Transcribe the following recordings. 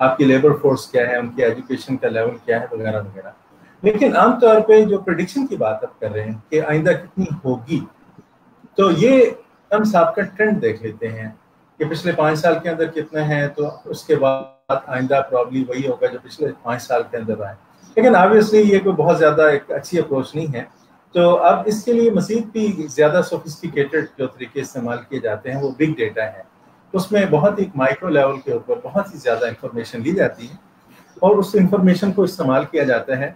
آپ کی labour force کیا ہے، ان کی ایجوکیشن کا لیول کیا ہے، وغیرہ وغیرہ. لیکن عام طور پہ جو پریڈکشن کی بات آپ کر رہے ہیں کہ آئندہ کتنی ہوگی، تو یہ ہم صاحب کا ٹرینڈ دیکھ لیتے ہیں کہ پچھلے 5 سال کے اندر کتنا ہے، تو اس کے بعد آئندہ پرابلی وہی ہوگا جو پچھلے 5 سال کے اندر آئے. لیکن آبویسلی یہ کوئی بہت زیادہ ایک اچھی اپروچ نہیں ہے. تو اب اس کے لیے مزید بھی زیادہ سوفسٹیکیٹڈ جو طریقے استعمال کیے جاتے ہیں وہ بگ ڈیٹا ہے. اس میں بہت ہی مائکرو لیول کے اوپر بہت ہی زیادہ انفارمیشن لی جاتی ہے اور اس انفارمیشن کو استعمال کیا جاتا ہے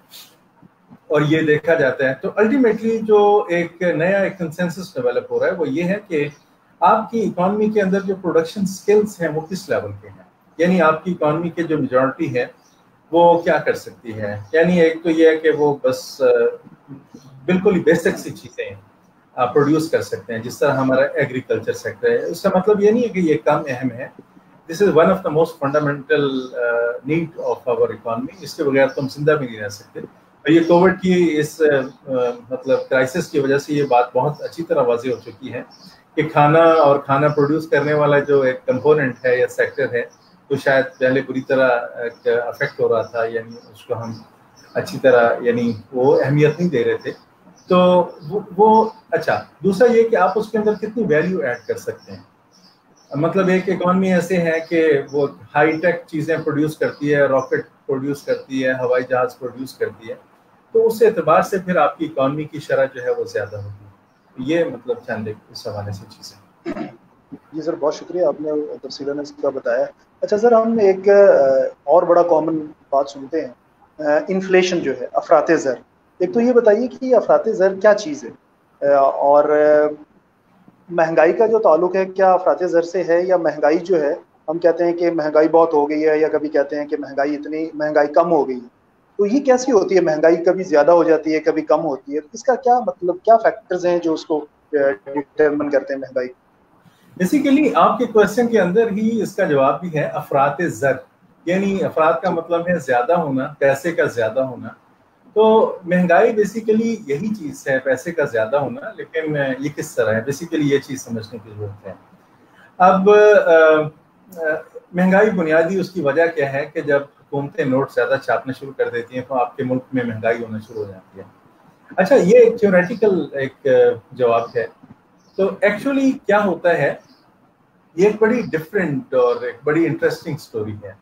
اور یہ دیکھا جاتا ہے. تو الٹیمیٹلی جو ایک نیا ایک کنسنسس ڈیولپ ہو رہا ہے وہ یہ ہے کہ آپ کی اکانومی کے اندر جو پروڈکشن سکلز ہیں وہ کس لیول کے ہیں. یعنی آپ کی اکانومی کے جو میجورٹی ہے وہ کیا کر سکتی ہے. یعنی ایک تو یہ ہے کہ وہ بس بالکل ہی بیسک سی چیزیں پروڈیوس کر سکتے ہیں، جس طرح ہمارا ایگریکلچر سیکٹر ہے. اس کا مطلب یہ نہیں ہے کہ یہ کم اہم ہے. This is one of the most fundamental need of our economy. اس کے بغیر تو ہم زندہ بھی نہیں رہ سکتے. اور یہ کووڈ کی اس مطلب کرائسس کی وجہ سے یہ بات بہت اچھی طرح واضح ہو چکی ہے کہ کھانا اور کھانا پروڈیوس کرنے والا جو ایک کمپوننٹ ہے یا سیکٹر ہے تو شاید پہلے بری طرح افیکٹ ہو رہا تھا، یعنی اس کو ہم اچھی طرح یعنی وہ اہمیت نہیں دے رہے تھے. تو وہ اچھا دوسرا یہ کہ آپ اس کے اندر کتنی ویلیو ایڈ کر سکتے ہیں. مطلب ایک اکانومی ایسے ہے کہ وہ ہائی ٹیک چیزیں پروڈیوس کرتی ہے، راکٹ پروڈیوس کرتی ہے، ہوائی جہاز پروڈیوس کرتی ہے، تو اس اعتبار سے پھر آپ کی اکانومی کی شرح جو ہے وہ زیادہ ہوگی. یہ مطلب چند اس حوالے سے چیزیں. جی سر، بہت شکریہ، آپ نے تفصیلاً اس کا بتایا. اچھا سر، ہم ایک اور بڑا کامن بات سنتے ہیں، انفلیشن جو ہے، افراط زر. ایک تو یہ بتائیے کہ افراط زر کیا چیز ہے، اور مہنگائی کا جو تعلق ہے کیا افراط زر سے ہے، یا مہنگائی جو ہے ہم کہتے ہیں کہ مہنگائی بہت ہو گئی ہے، یا کبھی کہتے ہیں کہ مہنگائی کم ہو گئی ہے. تو یہ کیسی ہوتی ہے؟ مہنگائی کبھی زیادہ ہو جاتی ہے، کبھی کم ہوتی ہے. اس کا کیا مطلب، کیا فیکٹرز ہیں جو اس کو ڈٹرمن کرتے ہیں مہنگائی؟ بیسیکلی آپ کے کوشچن کے اندر ہی اس کا جواب بھی ہے، افراط زر. یعنی افراد کا مطلب ہے زیادہ ہونا، پیسے کا زیادہ ہونا. تو مہنگائی بیسیکلی یہی چیز ہے، پیسے کا زیادہ ہونا. لیکن یہ کس طرح ہے، بیسیکلی یہ چیز سمجھنے کی ضرورت ہے. اب مہنگائی بنیادی اس کی وجہ کیا ہے کہ جب حکومتیں نوٹ زیادہ چھاپنا شروع کر دیتی ہیں تو آپ کے ملک میں مہنگائی ہونا شروع ہو جاتی ہے. اچھا، یہ ایک تھیوریٹیکل ایک جواب ہے. تو ایکچولی کیا ہوتا ہے، یہ ایک بڑی ڈفرینٹ اور ایک بڑی انٹرسٹنگ سٹوری ہے.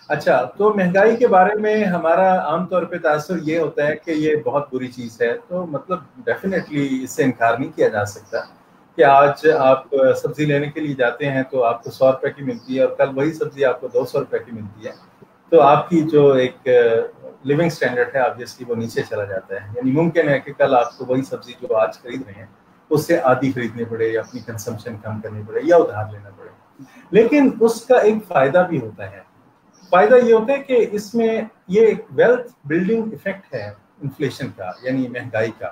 اچھا، تو مہنگائی کے بارے میں ہمارا عام طور پہ تاثر یہ ہوتا ہے کہ یہ بہت بری چیز ہے. تو مطلب ڈیفینیٹلی اس سے انکار نہیں کیا جا سکتا کہ آج آپ سبزی لینے کے لیے جاتے ہیں تو آپ کو 100 روپے کی ملتی ہے اور کل وہی سبزی آپ کو 200 روپے کی ملتی ہے. تو آپ کی جو ایک لیونگ سٹینڈرڈ ہے آبویسلی وہ نیچے چلا جاتا ہے. یعنی ممکن ہے کہ کل آپ کو وہی سبزی جو آج خرید رہے ہیں اس سے آدھی خریدنی پڑے، یا اپنی کنزمپشن کم کرنی پڑے، یا ادھار لینا پڑے. لیکن اس کا ایک فائدہ بھی ہوتا ہے. فائدہ یہ ہوتا ہے کہ اس میں یہ ایک ویلتھ بلڈنگ ایفیکٹ ہے انفلیشن کا، یعنی مہنگائی کا،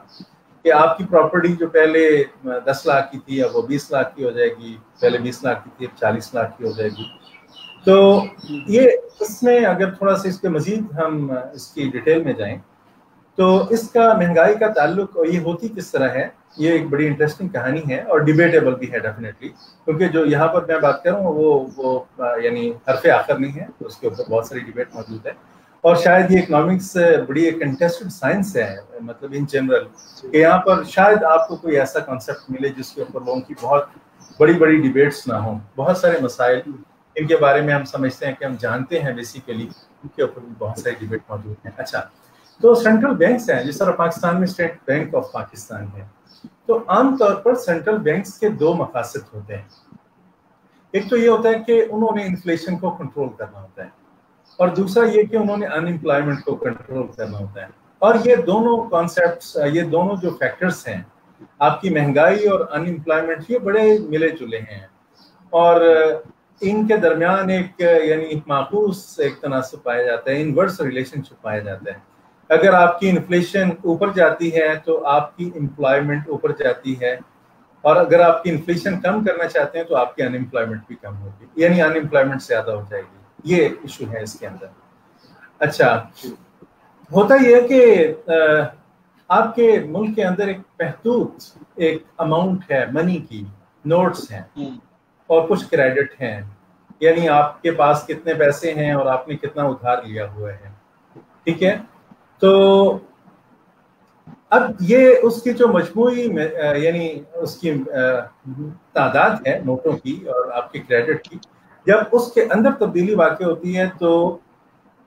کہ آپ کی پراپرٹی جو پہلے 10 لاکھ کی تھی اب وہ 20 لاکھ کی ہو جائے گی، پہلے 20 لاکھ کی تھی اب 40 لاکھ کی ہو جائے گی. تو یہ اس میں اگر تھوڑا سا اس کے مزید ہم اس کی ڈیٹیل میں جائیں تو اس کا مہنگائی کا تعلق اور یہ ہوتی کس طرح ہے، یہ ایک بڑی انٹرسٹنگ کہانی ہے اور ڈیبیٹیبل بھی ہے ڈیفینیٹلی. کیونکہ جو یہاں پر میں بات کروں وہ یعنی حرف آخر نہیں ہے، اس کے اوپر بہت ساری ڈیبیٹ موجود ہے. اور شاید یہ اکنامکس بڑی ایک کنٹیسٹڈ سائنس ہے، مطلب ان جنرل، کہ یہاں پر شاید آپ کو کوئی ایسا کانسیپٹ ملے جس کے اوپر لوگوں کی بہت بڑی بڑی ڈیبیٹس نہ ہوں. بہت سارے مسائل ان کے بارے میں ہم سمجھتے ہیں کہ ہم جانتے ہیں بیسیکلی، ان کے اوپر بھی بہت ساری ڈیبیٹ موجود ہیں. اچھا، تو سینٹرل بینکس ہیں، جس طرح پاکستان میں اسٹیٹ بینک آف پاکستان ہے. تو عام طور پر سینٹرل بینکس کے 2 مقاصد ہوتے ہیں. ایک تو یہ ہوتا ہے کہ انہوں نے انفلیشن کو کنٹرول کرنا ہوتا ہے، اور دوسرا یہ کہ انہوں نے ان امپلائمنٹ کو کنٹرول کرنا ہوتا ہے. اور یہ دونوں کانسیپٹس، یہ دونوں جو فیکٹرز ہیں، آپ کی مہنگائی اور ان امپلائمنٹ، یہ بڑے ملے جلے ہیں. اور ان کے درمیان ایک یعنی معکوس ایک تناسب پایا جاتا ہے، انورس ریلیشن شپ پایا جاتا ہے. اگر آپ کی انفلیشن اوپر جاتی ہے تو آپ کی امپلائمنٹ اوپر جاتی ہے، اور اگر آپ کی انفلیشن کم کرنا چاہتے ہیں تو آپ کی ان امپلائمنٹ بھی کم ہوگی، یعنی ان امپلائمنٹ زیادہ ہو جائے گی. یہ ایشو ہے اس کے اندر. اچھا، ہوتا یہ کہ آپ کے ملک کے اندر ایک محدود ایک اماؤنٹ ہے منی کی، نوٹس ہیں اور کچھ کریڈٹ ہیں. یعنی آپ کے پاس کتنے پیسے ہیں اور آپ نے کتنا ادھار لیا ہوا ہے. ٹھیک ہے. تو اب یہ اس کی جو مجموعی یعنی اس کی تعداد ہے نوٹوں کی اور آپ کی کریڈٹ کی، جب اس کے اندر تبدیلی واقع ہوتی ہے تو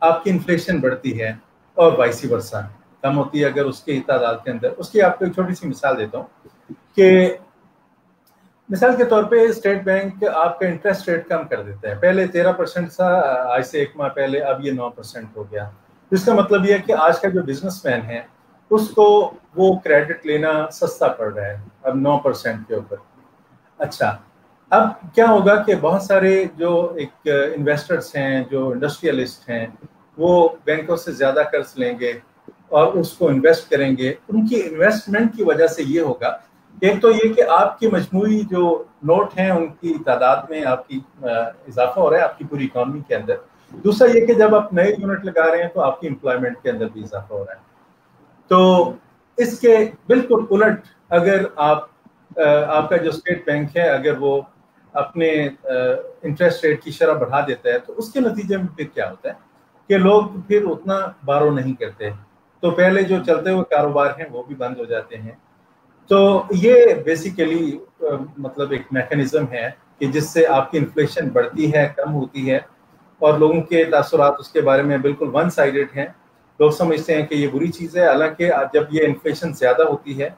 آپ کی انفلیشن بڑھتی ہے اور وائسی ورسا کم ہوتی ہے اگر اس کی تعداد کے اندر. اس کی آپ کو ایک چھوٹی سی مثال دیتا ہوں کہ مثال کے طور پہ اسٹیٹ بینک آپ کا انٹرسٹ ریٹ کم کر دیتا ہے. پہلے 13% تھا، آج سے 1 ماہ پہلے اب یہ 9% ہو گیا. اس کا مطلب یہ ہے کہ آج کا جو بزنس مین ہے اس کو وہ کریڈٹ لینا سستا پڑ رہا ہے اب 9% کے اوپر. اچھا، اب کیا ہوگا کہ بہت سارے جو ایک انویسٹرز ہیں، جو انڈسٹریلسٹ ہیں، وہ بینکوں سے زیادہ قرض لیں گے اور اس کو انویسٹ کریں گے. ان کی انویسٹمنٹ کی وجہ سے یہ ہوگا، ایک تو یہ کہ آپ کی مجموعی جو نوٹ ہیں ان کی تعداد میں آپ کی اضافہ ہو رہا ہے آپ کی پوری اکانومی کے اندر. دوسرا یہ کہ جب آپ نئے یونٹ لگا رہے ہیں تو آپ کی امپلائمنٹ کے اندر بھی اضافہ ہو رہا ہے. تو اس کے بالکل الٹ اگر آپ کا جو اسٹیٹ بینک ہے اگر وہ اپنے انٹرسٹ ریٹ کی شرح بڑھا دیتا ہے تو اس کے نتیجے میں پھر کیا ہوتا ہے کہ لوگ پھر اتنا بارو نہیں کرتے. تو پہلے جو چلتے ہوئے کاروبار ہیں وہ بھی بند ہو جاتے ہیں. تو یہ بیسیکلی مطلب ایک میکانزم ہے کہ جس سے آپ کی انفلیشن بڑھتی ہے، کم ہوتی ہے، اور لوگوں کے تاثرات اس کے بارے میں بالکل ون سائیڈڈ ہیں. لوگ سمجھتے ہیں کہ یہ بری چیز ہے، حالانکہ جب یہ انفلیشن زیادہ ہوتی ہے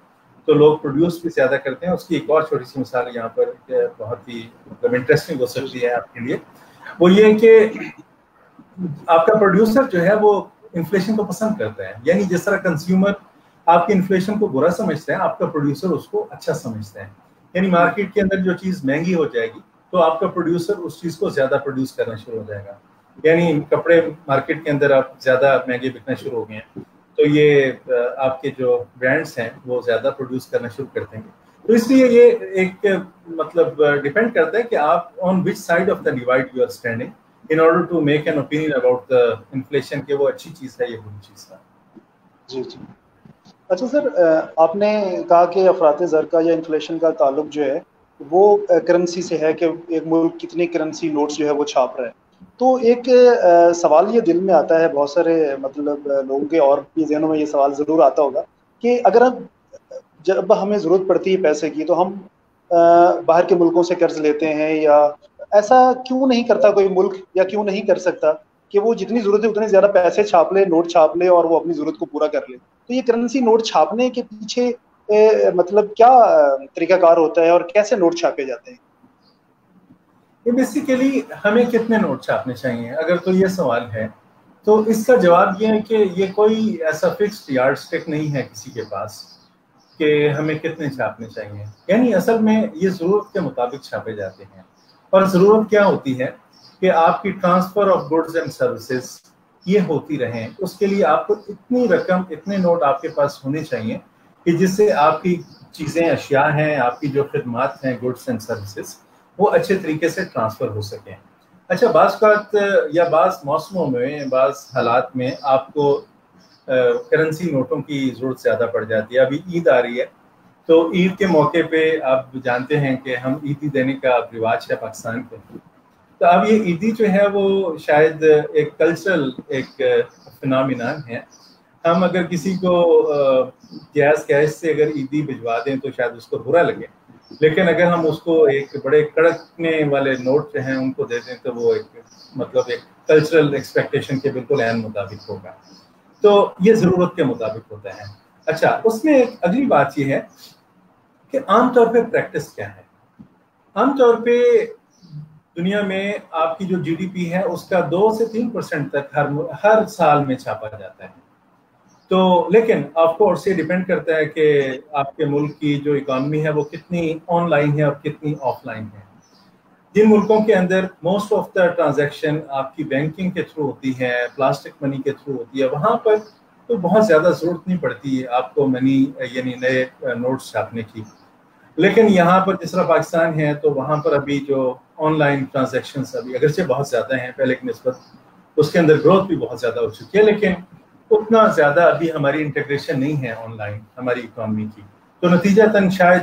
تو لوگ پروڈیوس بھی زیادہ کرتے ہیں. اس کی ایک اور چھوٹی سی مثال یہاں پر بہت ہی مطلب انٹرسٹنگ ہو سکتی ہے آپ کے لیے. وہ یہ کہ آپ کا پروڈیوسر جو ہے وہ انفلیشن کو پسند کرتا ہے. یعنی جس طرح کنزیومر آپ کی انفلیشن کو برا سمجھتا ہے، آپ کا پروڈیوسر اس کو اچھا سمجھتا ہے. یعنی مارکیٹ کے اندر جو چیز مہنگی ہو جائے گی تو آپ کا پروڈیوسر اس چیز کو زیادہ پروڈیوس کرنا شروع ہو جائے گا. یعنی کپڑے مارکیٹ کے اندر آپ زیادہ مہنگے بکنا شروع ہو گئے ہیں تو یہ آپ کے جو برانڈس ہیں وہ زیادہ پروڈیوس کرنا شروع کر دیں گے. تو اس لیے یہ ایک مطلب ڈیپینڈ کرتا ہے کہ آپ on which side of the divide you are standing in order to make an opinion about the inflation کہ وہ اچھی چیز ہے یہ بری چیز ہے. جی جی. اچھا سر، آپ نے کہا کہ افراط زر کا یا انفلیشن کا تعلق جو ہے وہ کرنسی سے ہے کہ ایک ملک کتنی کرنسی نوٹس جو ہے وہ چھاپ رہا ہے. تو ایک سوال یہ دل میں آتا ہے بہت سارے مطلب لوگوں کے اور بھی ذہنوں میں یہ سوال ضرور آتا ہوگا کہ اگر جب ہمیں ضرورت پڑتی ہے پیسے کی تو ہم باہر کے ملکوں سے قرض لیتے ہیں، یا ایسا کیوں نہیں کرتا کوئی ملک، یا کیوں نہیں کر سکتا کہ وہ جتنی ضرورت ہے اتنے زیادہ پیسے چھاپ لے، نوٹ چھاپ لے اور وہ اپنی ضرورت کو پورا کر لے. تو یہ کرنسی نوٹ چھاپنے کے پیچھے مطلب کیا طریقہ کار ہوتا ہے اور کیسے نوٹ چھاپے جاتے ہیں؟ یہ بیسیکلی ہمیں کتنے نوٹ چھاپنے چاہیے اگر تو یہ سوال ہے تو اس کا جواب یہ ہے کہ یہ کوئی ایسا فکسڈ یارڈ اسٹک نہیں ہے کسی کے پاس کہ ہمیں کتنے چھاپنے چاہیے. یعنی اصل میں یہ ضرورت کے مطابق چھاپے جاتے ہیں. اور ضرورت کیا ہوتی ہے کہ آپ کی transfer of goods and services یہ ہوتی رہیں. اس کے لیے آپ کو اتنی رقم، اتنے نوٹ آپ کے پاس ہونے چاہیے کہ جس سے آپ کی چیزیں، اشیاء ہیں، آپ کی جو خدمات ہیں، گڈس اینڈ سروسز، وہ اچھے طریقے سے ٹرانسفر ہو سکیں. اچھا، بعض اوقات یا بعض موسموں میں، بعض حالات میں آپ کو کرنسی نوٹوں کی ضرورت زیادہ پڑ جاتی ہے. ابھی عید آ رہی ہے تو عید کے موقع پہ آپ جانتے ہیں کہ ہم عیدی دینے کا رواج ہے پاکستان کے. تو اب یہ عیدی جو ہے وہ شاید ایک کلچرل ایک فنامینان ہے. ہم اگر کسی کو جائز کیش سے اگر عیدی بھجوا دیں تو شاید اس کو برا لگے، لیکن اگر ہم اس کو ایک بڑے کڑکنے والے نوٹ جو ہیں ان کو دے دیں تو وہ ایک مطلب ایک کلچرل ایکسپیکٹیشن کے بالکل عین مطابق ہوگا. تو یہ ضرورت کے مطابق ہوتا ہے. اچھا، اس میں ایک اگلی بات یہ ہے کہ عام طور پہ پریکٹس کیا ہے. عام طور پہ دنیا میں آپ کی جو جی ڈی پی ہے اس کا 2 سے 3% تک ہر سال میں چھاپا جاتا ہے. تو لیکن آف کورس یہ ڈیپینڈ کرتا ہے کہ آپ کے ملک کی جو اکانومی ہے وہ کتنی آن لائن ہے اور کتنی آف لائن ہے. جن ملکوں کے اندر موسٹ آف دا ٹرانزیکشن آپ کی بینکنگ کے تھرو ہوتی ہے، پلاسٹک منی کے تھرو ہوتی ہے، وہاں پر تو بہت زیادہ ضرورت نہیں پڑتی ہے آپ کو منی یعنی نئے نوٹس چھاپنے کی. لیکن یہاں پر جس طرح پاکستان ہے تو وہاں پر ابھی جو آن لائن ٹرانزیکشنز ابھی اگرچہ بہت زیادہ ہیں پہلے کی نسبت، اس کے اندر گروتھ بھی بہت زیادہ ہو چکی ہے، لیکن اتنا زیادہ ابھی ہماری انٹیگریشن نہیں ہے آن لائن ہماری اکانومی کی. تو نتیجتاً شاید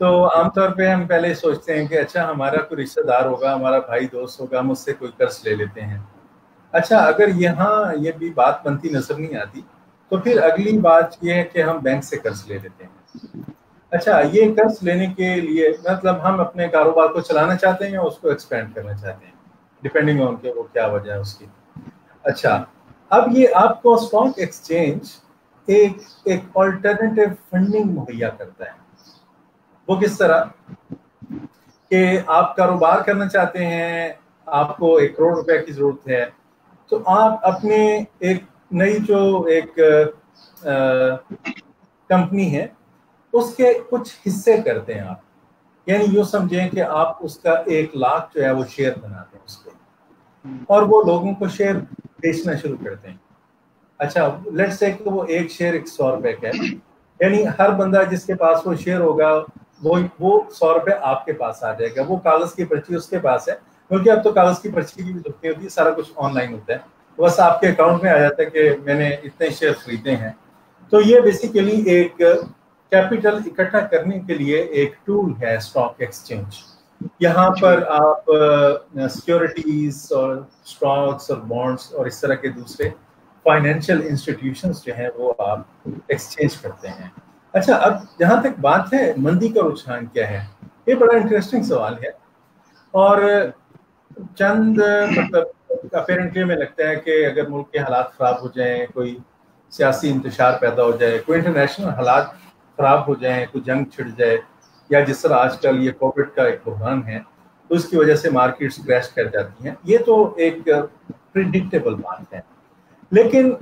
تو عام طور پہ ہم پہلے سوچتے ہیں کہ اچھا ہمارا کوئی رشتہ دار ہوگا, ہمارا بھائی دوست ہوگا, ہم اس سے کوئی قرض لے لیتے ہیں. اچھا اگر یہاں یہ بھی بات بنتی نظر نہیں آتی تو پھر اگلی بات یہ ہے کہ ہم بینک سے قرض لے لیتے ہیں. اچھا یہ قرض لینے کے لیے مطلب ہم اپنے کاروبار کو چلانا چاہتے ہیں یا اس کو ایکسپینڈ کرنا چاہتے ہیں, ڈپینڈنگ آن کہ وہ کیا وجہ ہے اس کی. اچھا اب یہ آپ کو اسٹاک ایکسچینج ایک آلٹرنیٹیو فنڈنگ مہیا کرتا ہے. وہ کس طرح کہ آپ کاروبار کرنا چاہتے ہیں, آپ کو 1 کروڑ روپے کی ضرورت ہے, تو آپ اپنے ایک نئی جو ایک کمپنی ہے اس کے کچھ حصے کرتے ہیں آپ, یعنی یوں سمجھیں کہ آپ اس کا 1 لاکھ جو ہے وہ شیئر بناتے ہیں اس کے, اور وہ لوگوں کو شیئر بیچنا شروع کرتے ہیں. اچھا لیٹس سے کہ وہ ایک شیئر 100 روپے کا ہے, یعنی ہر بندہ جس کے پاس وہ شیئر ہوگا وہ 100 روپے آپ کے پاس آ جائے گا. وہ کاغذ کی پرچی اس کے پاس ہے, کیونکہ اب تو کاغذ کی پرچی کی بھی ضرورت نہیں ہوتی, سارا کچھ آن لائن ہوتا ہے, بس آپ کے اکاؤنٹ میں آ جاتا ہے کہ میں نے اتنے شیئر خریدے ہیں. تو یہ بیسیکلی ایک کیپٹل اکٹھا کرنے کے لیے ایک ٹول ہے اسٹاک ایکسچینج. یہاں پر آپ سیکیورٹیز اور اسٹاکس اور بانڈس اور اس طرح کے دوسرے فائنینشیل انسٹیٹیوشنز جو ہیں وہ آپ ایکسچینج کرتے ہیں. اچھا اب جہاں تک بات ہے مندی کا رجحان کیا ہے, یہ بڑا انٹرسٹنگ سوال ہے, اور چند مطلب اپیرنٹلی میں لگتا ہے کہ اگر ملک کے حالات خراب ہو جائیں, کوئی سیاسی انتشار پیدا ہو جائے, کوئی انٹرنیشنل حالات خراب ہو جائیں, کوئی جنگ چھڑ جائے, یا جس طرح آج کل یہ کووڈ کا ایک بحران ہے تو اس کی وجہ سے مارکیٹس کریش کر جاتی ہیں, یہ تو ایک پریڈکٹیبل بات ہے. لیکن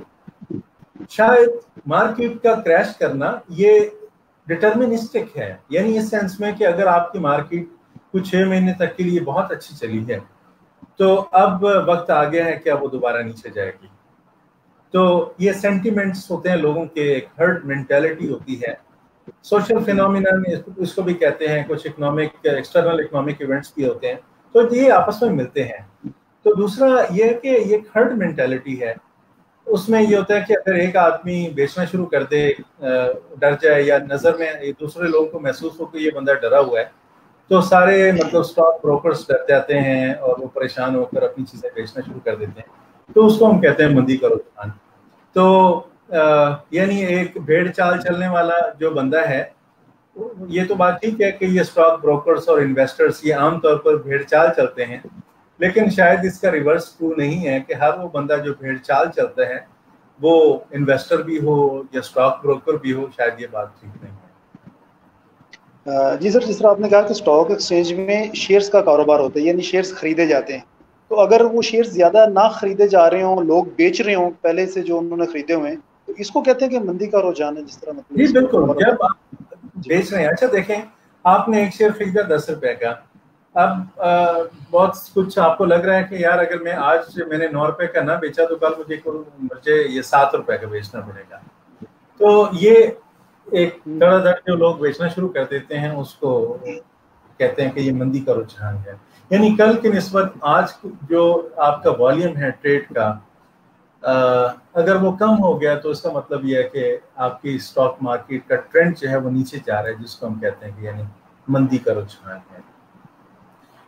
شاید مارکیٹ کا کریش کرنا یہ ڈٹرمنسٹک ہے, یعنی اس سینس میں کہ اگر آپ کی مارکیٹ کچھ 6 مہینے تک کے لیے بہت اچھی چلی ہے تو اب وقت آ گیا ہے کہ اب وہ دوبارہ نیچے جائے گی. تو یہ سینٹیمنٹس ہوتے ہیں لوگوں کے, ایک ہرڈ مینٹیلٹی ہوتی ہے, سوشل فینومینا اس کو بھی کہتے ہیں, کچھ اکنامک ایکسٹرنل اکنامک ایونٹس بھی ہوتے ہیں, تو یہ آپس میں ملتے ہیں. تو دوسرا یہ ہے کہ یہ ایک ہرڈ مینٹیلٹی ہے, اس میں یہ ہوتا ہے کہ اگر ایک آدمی بیچنا شروع کر دے, ڈر جائے یا نظر میں دوسرے لوگوں کو محسوس ہو کہ یہ بندہ ڈرا ہوا ہے, تو سارے مطلب اسٹاک بروکرز ڈر جاتے ہیں اور وہ پریشان ہو کر اپنی چیزیں بیچنا شروع کر دیتے ہیں. تو اس کو ہم کہتے ہیں مندی کا رجحان. تو یعنی ایک بھیڑ چال چلنے والا جو بندہ ہے, یہ تو بات ٹھیک ہے کہ یہ اسٹاک بروکرز اور انویسٹرز یہ عام طور پر بھیڑ چال چلتے ہیں, لیکن شاید اس کا ریورس ٹرو نہیں ہے کہ ہر وہ بندہ جو بھیڑ چال چلتا ہے وہ انویسٹر بھی ہو یا اسٹاک بروکر بھی ہو, شاید یہ بات ٹھیک نہیں ہے. جی سر, جس طرح آپ نے کہا کہ اسٹاک ایکسچینج میں شیئرز کا کاروبار ہوتا ہے, یعنی شیئرز خریدے جاتے ہیں, تو اگر وہ شیئرز زیادہ نہ خریدے جا رہے ہوں, لوگ بیچ رہے ہوں پہلے سے جو انہوں نے خریدے ہوئے ہیں, تو اس کو کہتے ہیں کہ مندی کا رجحان ہے, جس طرح مطلب جی اس کو بالکل, کور جب آپ بیچ رہے ہیں. اچھا دیکھیں, آپ نے ایک شیئر خریدا 10 روپے کا, اب بہت کچھ آپ کو لگ رہا ہے کہ یار اگر میں آج میں نے 9 روپے کا نہ بیچا تو کل مجھے یہ 7 روپے کا بیچنا پڑے گا. تو یہ ایک دھڑا دھڑ جو لوگ بیچنا شروع کر دیتے ہیں اس کو کہتے ہیں کہ یہ مندی کا رجحان ہے. یعنی کل کی نسبت آج جو آپ کا والیوم ہے ٹریڈ کا, اگر وہ کم ہو گیا تو اس کا مطلب یہ ہے کہ آپ کی اسٹاک مارکیٹ کا ٹرینڈ جو ہے وہ نیچے جا رہا ہے, جس کو ہم کہتے ہیں کہ یعنی مندی کا رجحان ہے,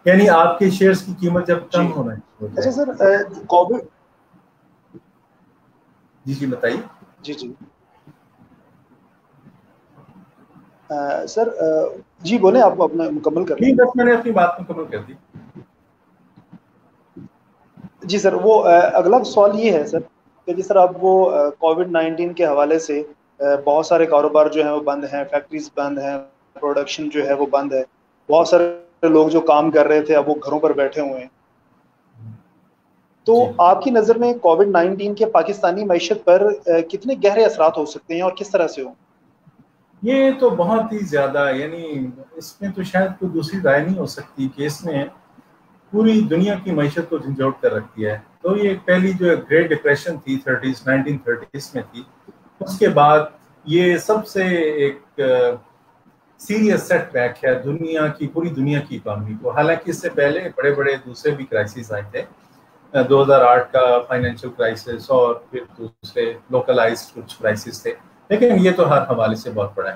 یعنی آپ کے شیئرز کی قیمت جب کم ہونا ہے. اچھا سر, کووڈ جی بتائیے. جی سر جی بولیں, آپ اپنا مکمل کر لیں. بس میں نے اپنی بات مکمل کر دی. جی سر, وہ اگلا سوال یہ ہے سر کہ جس طرح اب وہ کووڈ-19 کے حوالے سے بہت سارے کاروبار جو ہیں وہ بند ہیں, فیکٹریز بند ہیں, پروڈکشن جو ہے وہ بند ہے, بہت سارے لوگ جو کام کر رہے تھے اب وہ گھروں پر بیٹھے ہوئے ہیں. تو آپ کی نظر میں کووڈ-19 کے پاکستانی معیشت پر کتنے گہرے اثرات ہو سکتے ہیں اور کس طرح سے ہوں؟ یہ تو بہت ہی زیادہ, یعنی اس میں تو شاید کوئی دوسری رائے نہیں ہو سکتی کہ اس نے پوری دنیا کی معیشت کو جھنجھوڑ کر رکھ دیا ہے. تو یہ پہلی جو گریٹ ڈپریشن تھی 1930s میں تھی, اس کے بعد یہ سب سے ایک سیریس سیٹ بیک ہے دنیا کی, پوری دنیا کی اکانومی کو. حالانکہ اس سے پہلے بڑے بڑے دوسرے بھی کرائسس آئے تھے, 2008 کا فائنینشیل کرائسس اور پھر دوسرے لوکلائز کچھ کرائسس تھے, لیکن یہ تو ہر حوالے سے بہت بڑا ہے.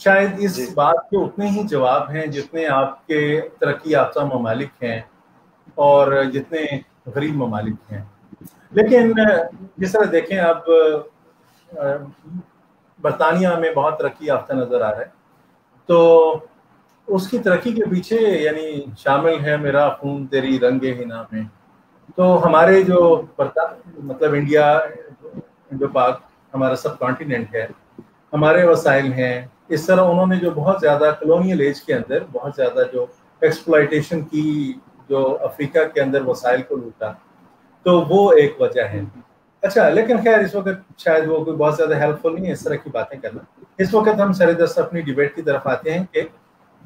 شاید اس بات کے اتنے ہی جواب ہیں جتنے آپ کے ترقی یافتہ ممالک ہیں اور جتنے غریب ممالک ہیں. لیکن جس طرح دیکھیں اب برطانیہ میں بہت ترقی یافتہ نظر آ رہا ہے، تو اس کی ترقی کے پیچھے یعنی شامل ہے میرا خون تیری رنگ حنا میں. تو ہمارے جو مطلب انڈیا، انڈو پاک ہمارا سب کانٹیننٹ ہے، ہمارے وسائل ہیں، اس طرح انہوں نے جو بہت زیادہ کلونیل ایج کے اندر بہت زیادہ جو ایکسپلائٹیشن کی، جو افریقہ کے اندر وسائل کو لوٹا، تو وہ ایک وجہ ہے. اچھا لیکن خیر اس وقت شاید وہ کوئی بہت زیادہ ہیلپ فل نہیں ہے اس طرح کی باتیں کرنا. اس وقت ہم سر دست اپنی ڈیبیٹ کی طرف آتے ہیں کہ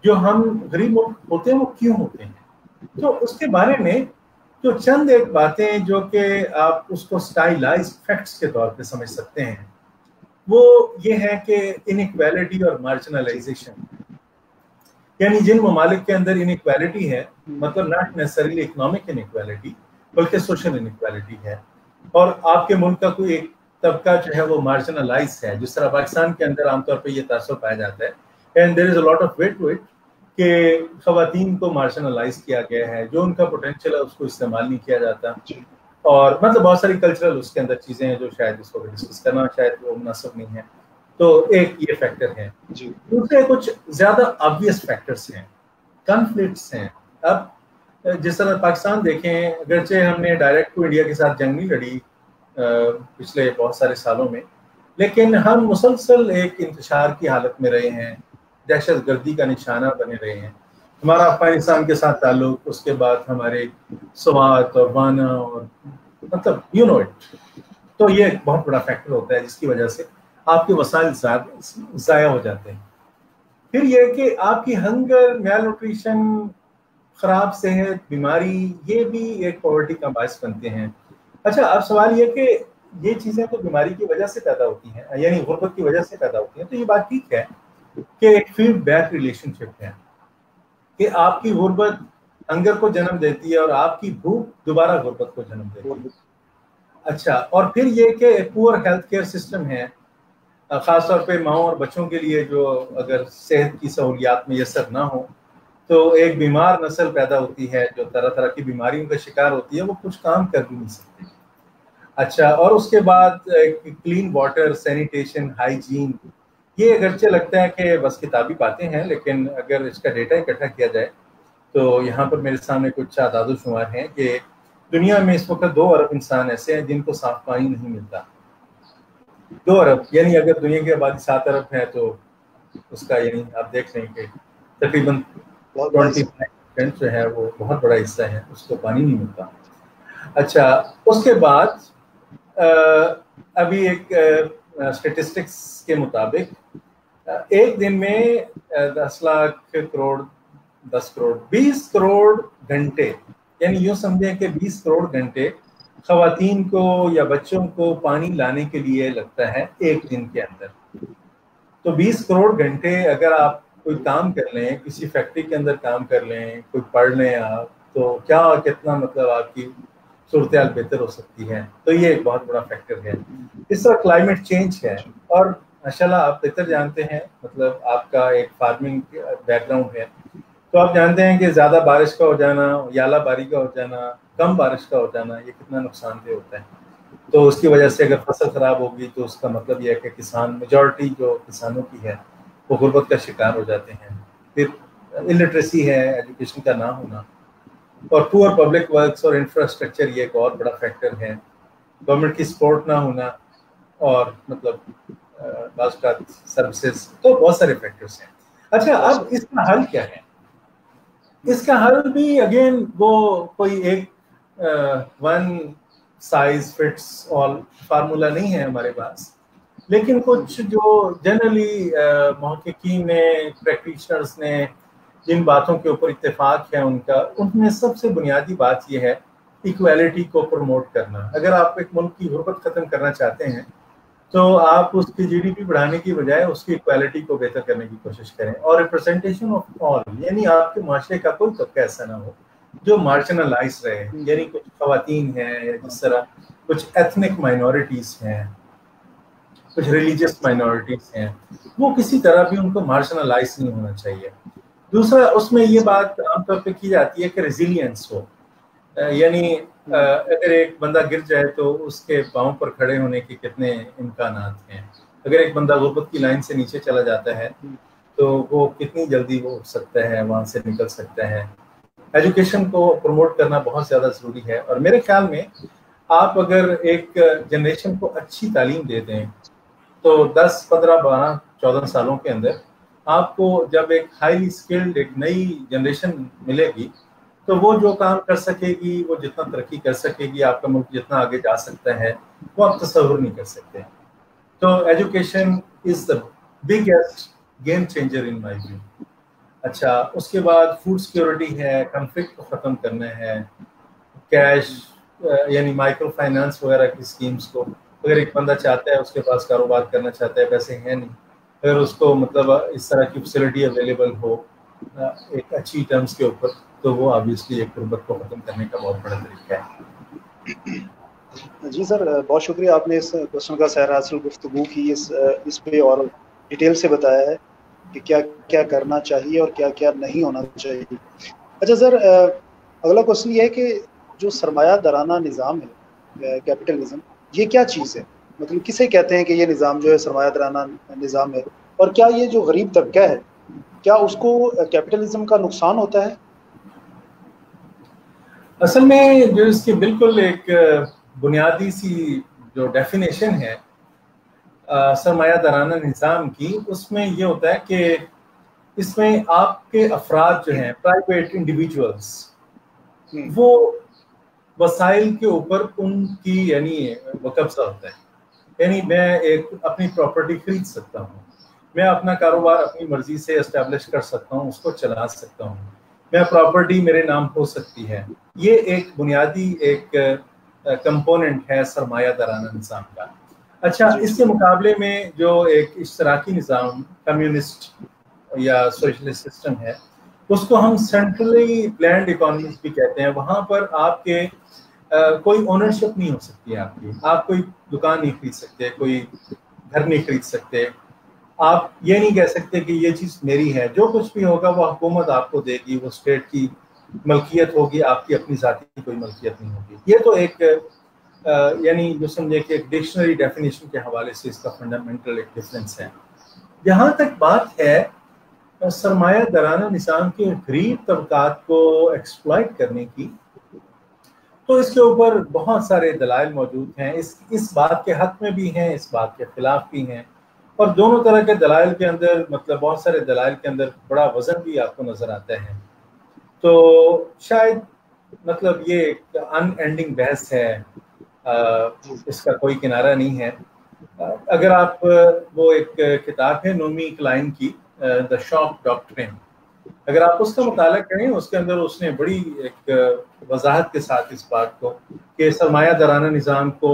جو ہم غریب ملک ہوتے ہیں وہ کیوں ہوتے ہیں. تو اس کے بارے میں جو چند ایک باتیں جو کہ آپ اس کو سٹائلائز فیکٹس کے طور پہ سمجھ سکتے ہیں، وہ یہ ہے کہ انیکویلٹی اور مارجنلائزیشن. یعنی جن ممالک کے اندر انیکویلٹی ہے، مطلب ناٹ نیسسریلی اکنامک انیکویلٹی بلکہ سوشل انیکویلٹی ہے، اور آپ کے ملک کا کوئی ایک طبقہ جو ہے وہ مارجنلائز ہے، جس طرح پاکستان کے اندر عام طور پہ یہ تاثر پایا جاتا ہے. And there is a lot of weight to it کہ خواتین کو مارجنلائز کیا گیا ہے، جو ان کا پوٹینشیل ہے اس کو استعمال نہیں کیا جاتا، اور مطلب بہت ساری کلچرل اس کے اندر چیزیں ہیں جو شاید اس کو ڈسکس کرنا شاید وہ مناسب نہیں ہے. تو ایک یہ فیکٹر ہے. دوسرے کچھ زیادہ آبویس فیکٹرز ہیں، کنفلکٹس ہیں. اب جس طرح پاکستان دیکھیں، اگرچہ ہم نے ڈائریکٹ کو انڈیا کے ساتھ جنگ نہیں لڑی پچھلے بہت سارے سالوں میں، لیکن ہم مسلسل ایک انتشار کی حالت میں رہے ہیں، دہشت گردی کا نشانہ بنے رہے ہیں. ہمارا افغانستان کے ساتھ تعلق، اس کے بعد ہمارے سوات اور وانا اور مطلب یو نو اٹ. تو یہ ایک بہت بڑا فیکٹر ہوتا ہے جس کی وجہ سے آپ کے وسائل ضائع ہو جاتے ہیں. پھر یہ کہ آپ کی ہنگر، میل نیوٹریشن، خراب صحت، بیماری، یہ بھی ایک پاورٹی کا باعث بنتے ہیں. اچھا اب سوال یہ کہ یہ چیزیں تو بیماری کی وجہ سے پیدا ہوتی ہیں، یعنی غربت کی وجہ سے پیدا ہوتی ہیں، تو یہ بات ٹھیک ہے کہ ایک فیڈ بیک ریلیشن شپ ہے کہ آپ کی غربت ہنگر کو جنم دیتی ہے اور آپ کی بھوک دوبارہ غربت کو جنم دیتی ہے. اچھا، اور پھر یہ کہ پور ہیلتھ کیئر سسٹم ہے، خاص طور پہ ماؤں اور بچوں کے لیے، جو اگر صحت کی سہولیات میسر نہ ہو تو ایک بیمار نسل پیدا ہوتی ہے جو طرح طرح کی بیماریوں کا شکار ہوتی ہے، وہ کچھ کام کر بھی نہیں سکتے. اچھا، اور اس کے بعد کلین واٹر، سینیٹیشن، ہائیجین، یہ اگرچہ لگتا ہے کہ بس کتابی باتیں ہیں، لیکن اگر اس کا ڈیٹا اکٹھا کیا جائے تو یہاں پر میرے سامنے کچھ اعداد و شمار ہیں کہ دنیا میں اس وقت 2 ارب انسان ایسے ہیں جن کو صاف پانی نہیں ملتا. 2 ارب، یعنی اگر دنیا کی آبادی 7 ارب ہے تو اس کا یعنی آپ دیکھ لیں کہ تقریباً 25% جو ہے وہ بہت بڑا حصہ ہے، اس کو پانی نہیں ملتا. اچھا، اس کے بعد ابھی ایک اسٹیٹسٹکس کے مطابق ایک دن میں 10 لاکھ کروڑ 10 کروڑ 20 کروڑ گھنٹے، یعنی یوں سمجھیں کہ 20 کروڑ گھنٹے خواتین کو یا بچوں کو پانی لانے کے لیے لگتا ہے ایک دن کے اندر. تو 20 کروڑ گھنٹے اگر آپ کوئی کام کر لیں، کسی فیکٹری کے اندر کام کر لیں، کوئی پڑھ لیں آپ، تو کیا کتنا مطلب آپ کی صورتحال بہتر ہو سکتی ہے. تو یہ ایک بہت بڑا فیکٹر ہے. اس طرح کلائمیٹ چینج ہے، اور ماشاءاللہ آپ بہتر جانتے ہیں، مطلب آپ کا ایک فارمنگ بیک گراؤنڈ ہے، تو آپ جانتے ہیں کہ زیادہ بارش کا ہو جانا، یالہ باری کا ہو جانا، کم بارش کا ہو جانا، یہ کتنا نقصان دہ ہوتا ہے. تو اس کی وجہ سے اگر فصل خراب ہوگی تو اس کا مطلب یہ ہے کہ کسان، میجورٹی جو کسانوں کی ہے وہ غربت کا شکار ہو جاتے ہیں. پھر الٹریسی ہے، ایجوکیشن کا نہ ہونا، اور پور پبلک ورکس اور انفراسٹرکچر یہ ایک اور بڑا فیکٹر ہے. گورنمنٹ کی سپورٹ نہ ہونا، اور مطلب بعض کا سروسز، تو بہت سارے فیکٹرز ہیں. اچھا، اب اس کا حل کیا ہے؟ اس کا حل بھی اگین وہ کوئی ایک ون سائز فٹس آل فارمولا نہیں ہے ہمارے پاس، لیکن کچھ جو جنرلی محققین نے، پریکٹیشنرز نے جن باتوں کے اوپر اتفاق ہے ان میں سب سے بنیادی بات یہ ہے ایکویلٹی کو پروموٹ کرنا. اگر آپ ایک ملک کی غربت ختم کرنا چاہتے ہیں تو آپ اس کی GDP بڑھانے کی بجائے اس کی ایکویلٹی کو بہتر کرنے کی کوشش کریں، اور ریپرزینٹیشن آف آل، یعنی آپ کے معاشرے کا کوئی طبقہ ایسا نہ ہو جو مارجنلائز رہے. یعنی کچھ خواتین ہیں، یا جس طرح کچھ ایتھنک مائنورٹیز ہیں، کچھ ریلیجیس مائنورٹیز ہیں، وہ کسی طرح بھی ان کو مارجنلائز نہیں ہونا چاہیے. دوسرا اس میں یہ بات عام طور پہ کی جاتی ہے کہ ریزیلینس ہو، یعنی اگر ایک بندہ گر جائے تو اس کے پاؤں پر کھڑے ہونے کے کتنے امکانات ہیں. اگر ایک بندہ غربت کی لائن سے نیچے چلا جاتا ہے تو وہ کتنی جلدی وہ اٹھ سکتا ہے، وہاں سے نکل سکتا ہے. ایجوکیشن کو پروموٹ کرنا بہت زیادہ ضروری ہے، اور میرے خیال میں آپ اگر ایک جنریشن کو اچھی تعلیم دے دیں تو 10 15 12 14 سالوں کے اندر آپ کو جب ایک ہائیلی اسکلڈ ایک نئی جنریشن ملے گی تو وہ جو کام کر سکے گی، وہ جتنا ترقی کر سکے گی، آپ کا ملک جتنا آگے جا سکتا ہے وہ آپ تصور نہیں کر سکتے. تو education is the biggest game changer in my view. اچھا، اس کے بعد فوڈ سیکورٹی ہے، کنفلکٹ کو ختم کرنا ہے، کیش یعنی مائکرو فائنانس وغیرہ کی اسکیمز کو اگر ایک بندہ چاہتا ہے، اس کے پاس کاروبار کرنا چاہتا ہے، پیسے ہیں نہیں، اگر اس کو مطلب اس طرح کی فیسلٹی اویلیبل ہو ایک اچھی ٹرمز کے اوپر، تو وہ آبویسلی ایک غربت کو ختم کرنے کا بہت بڑا طریقہ ہے. جی سر، بہت شکریہ، آپ نے اس کوشچن کا سیر حاصل گفتگو کی اس پہ اور ڈیٹیل سے بتایا ہے کہ کیا کیا کرنا چاہیے اور کیا کیا نہیں ہونا چاہیے. اچھا سر، اگلا کوشچن یہ ہے کہ جو سرمایہ دارانہ نظام ہے، کیپٹلزم، یہ کیا چیز ہے؟ مطلب کسے کہتے ہیں کہ یہ نظام جو ہے سرمایہ دارانہ نظام ہے، اور کیا یہ جو غریب طبقہ ہے کیا اس کو کیپٹلزم کا نقصان ہوتا ہے؟ اصل میں جو اس کی بالکل ایک بنیادی سی جو ڈیفینیشن ہے سرمایہ دارانہ نظام کی، اس میں یہ ہوتا ہے کہ اس میں آپ کے افراد جو ہیں، پرائیویٹ انڈیویجولس، وہ وسائل کے اوپر ان کی یعنی وہ قبضہ ہوتا ہے. یعنی میں ایک اپنی پراپرٹی خرید سکتا ہوں، میں اپنا کاروبار اپنی مرضی سے اسٹیبلش کر سکتا ہوں، اس کو چلا سکتا ہوں، میں پراپرٹی میرے نام ہو سکتی ہے. یہ ایک بنیادی ایک کمپوننٹ ہے سرمایہ دارانہ نظام کا. اچھا، اس کے مقابلے میں جو ایک اشتراکی نظام، کمیونسٹ یا سوشلسٹ سسٹم ہے، اس کو ہم سینٹرلی پلانڈ اکانومیز بھی کہتے ہیں. وہاں پر آپ کے کوئی اونرشپ نہیں ہو سکتی، آپ کوئی دکان نہیں خرید سکتے، کوئی گھر نہیں خرید سکتے، آپ یہ نہیں کہہ سکتے کہ یہ چیز میری ہے. جو کچھ بھی ہوگا وہ حکومت آپ کو دے گی، وہ اسٹیٹ کی ملکیت ہوگی، آپ کی اپنی ذاتی کوئی ملکیت نہیں ہوگی. یہ تو ایک یعنی جو سمجھے کہ ایک ڈکشنری ڈیفینیشن کے حوالے سے اس کا فنڈامنٹل ایک ڈفرینس ہے. جہاں تک بات ہے سرمایہ دارانہ نظام کے غریب طبقات کو ایکسپلائٹ کرنے کی، تو اس کے اوپر بہت سارے دلائل موجود ہیں. اس بات کے حق میں بھی ہیں، اس بات کے خلاف بھی ہیں، اور دونوں طرح کے دلائل کے اندر مطلب بہت سارے دلائل کے اندر بڑا وزن بھی آپ کو نظر آتا ہے. تو شاید مطلب یہ ایک ان اینڈنگ بحث ہے، اس کا کوئی کنارہ نہیں ہے. اگر آپ وہ ایک کتاب ہے نومی کلائن کی، دا شاپ ڈاکٹرین، اگر آپ اس کا مطالعہ کریں، اس کے اندر اس نے بڑی ایک وضاحت کے ساتھ اس بات کو کہ سرمایہ دارانہ نظام کو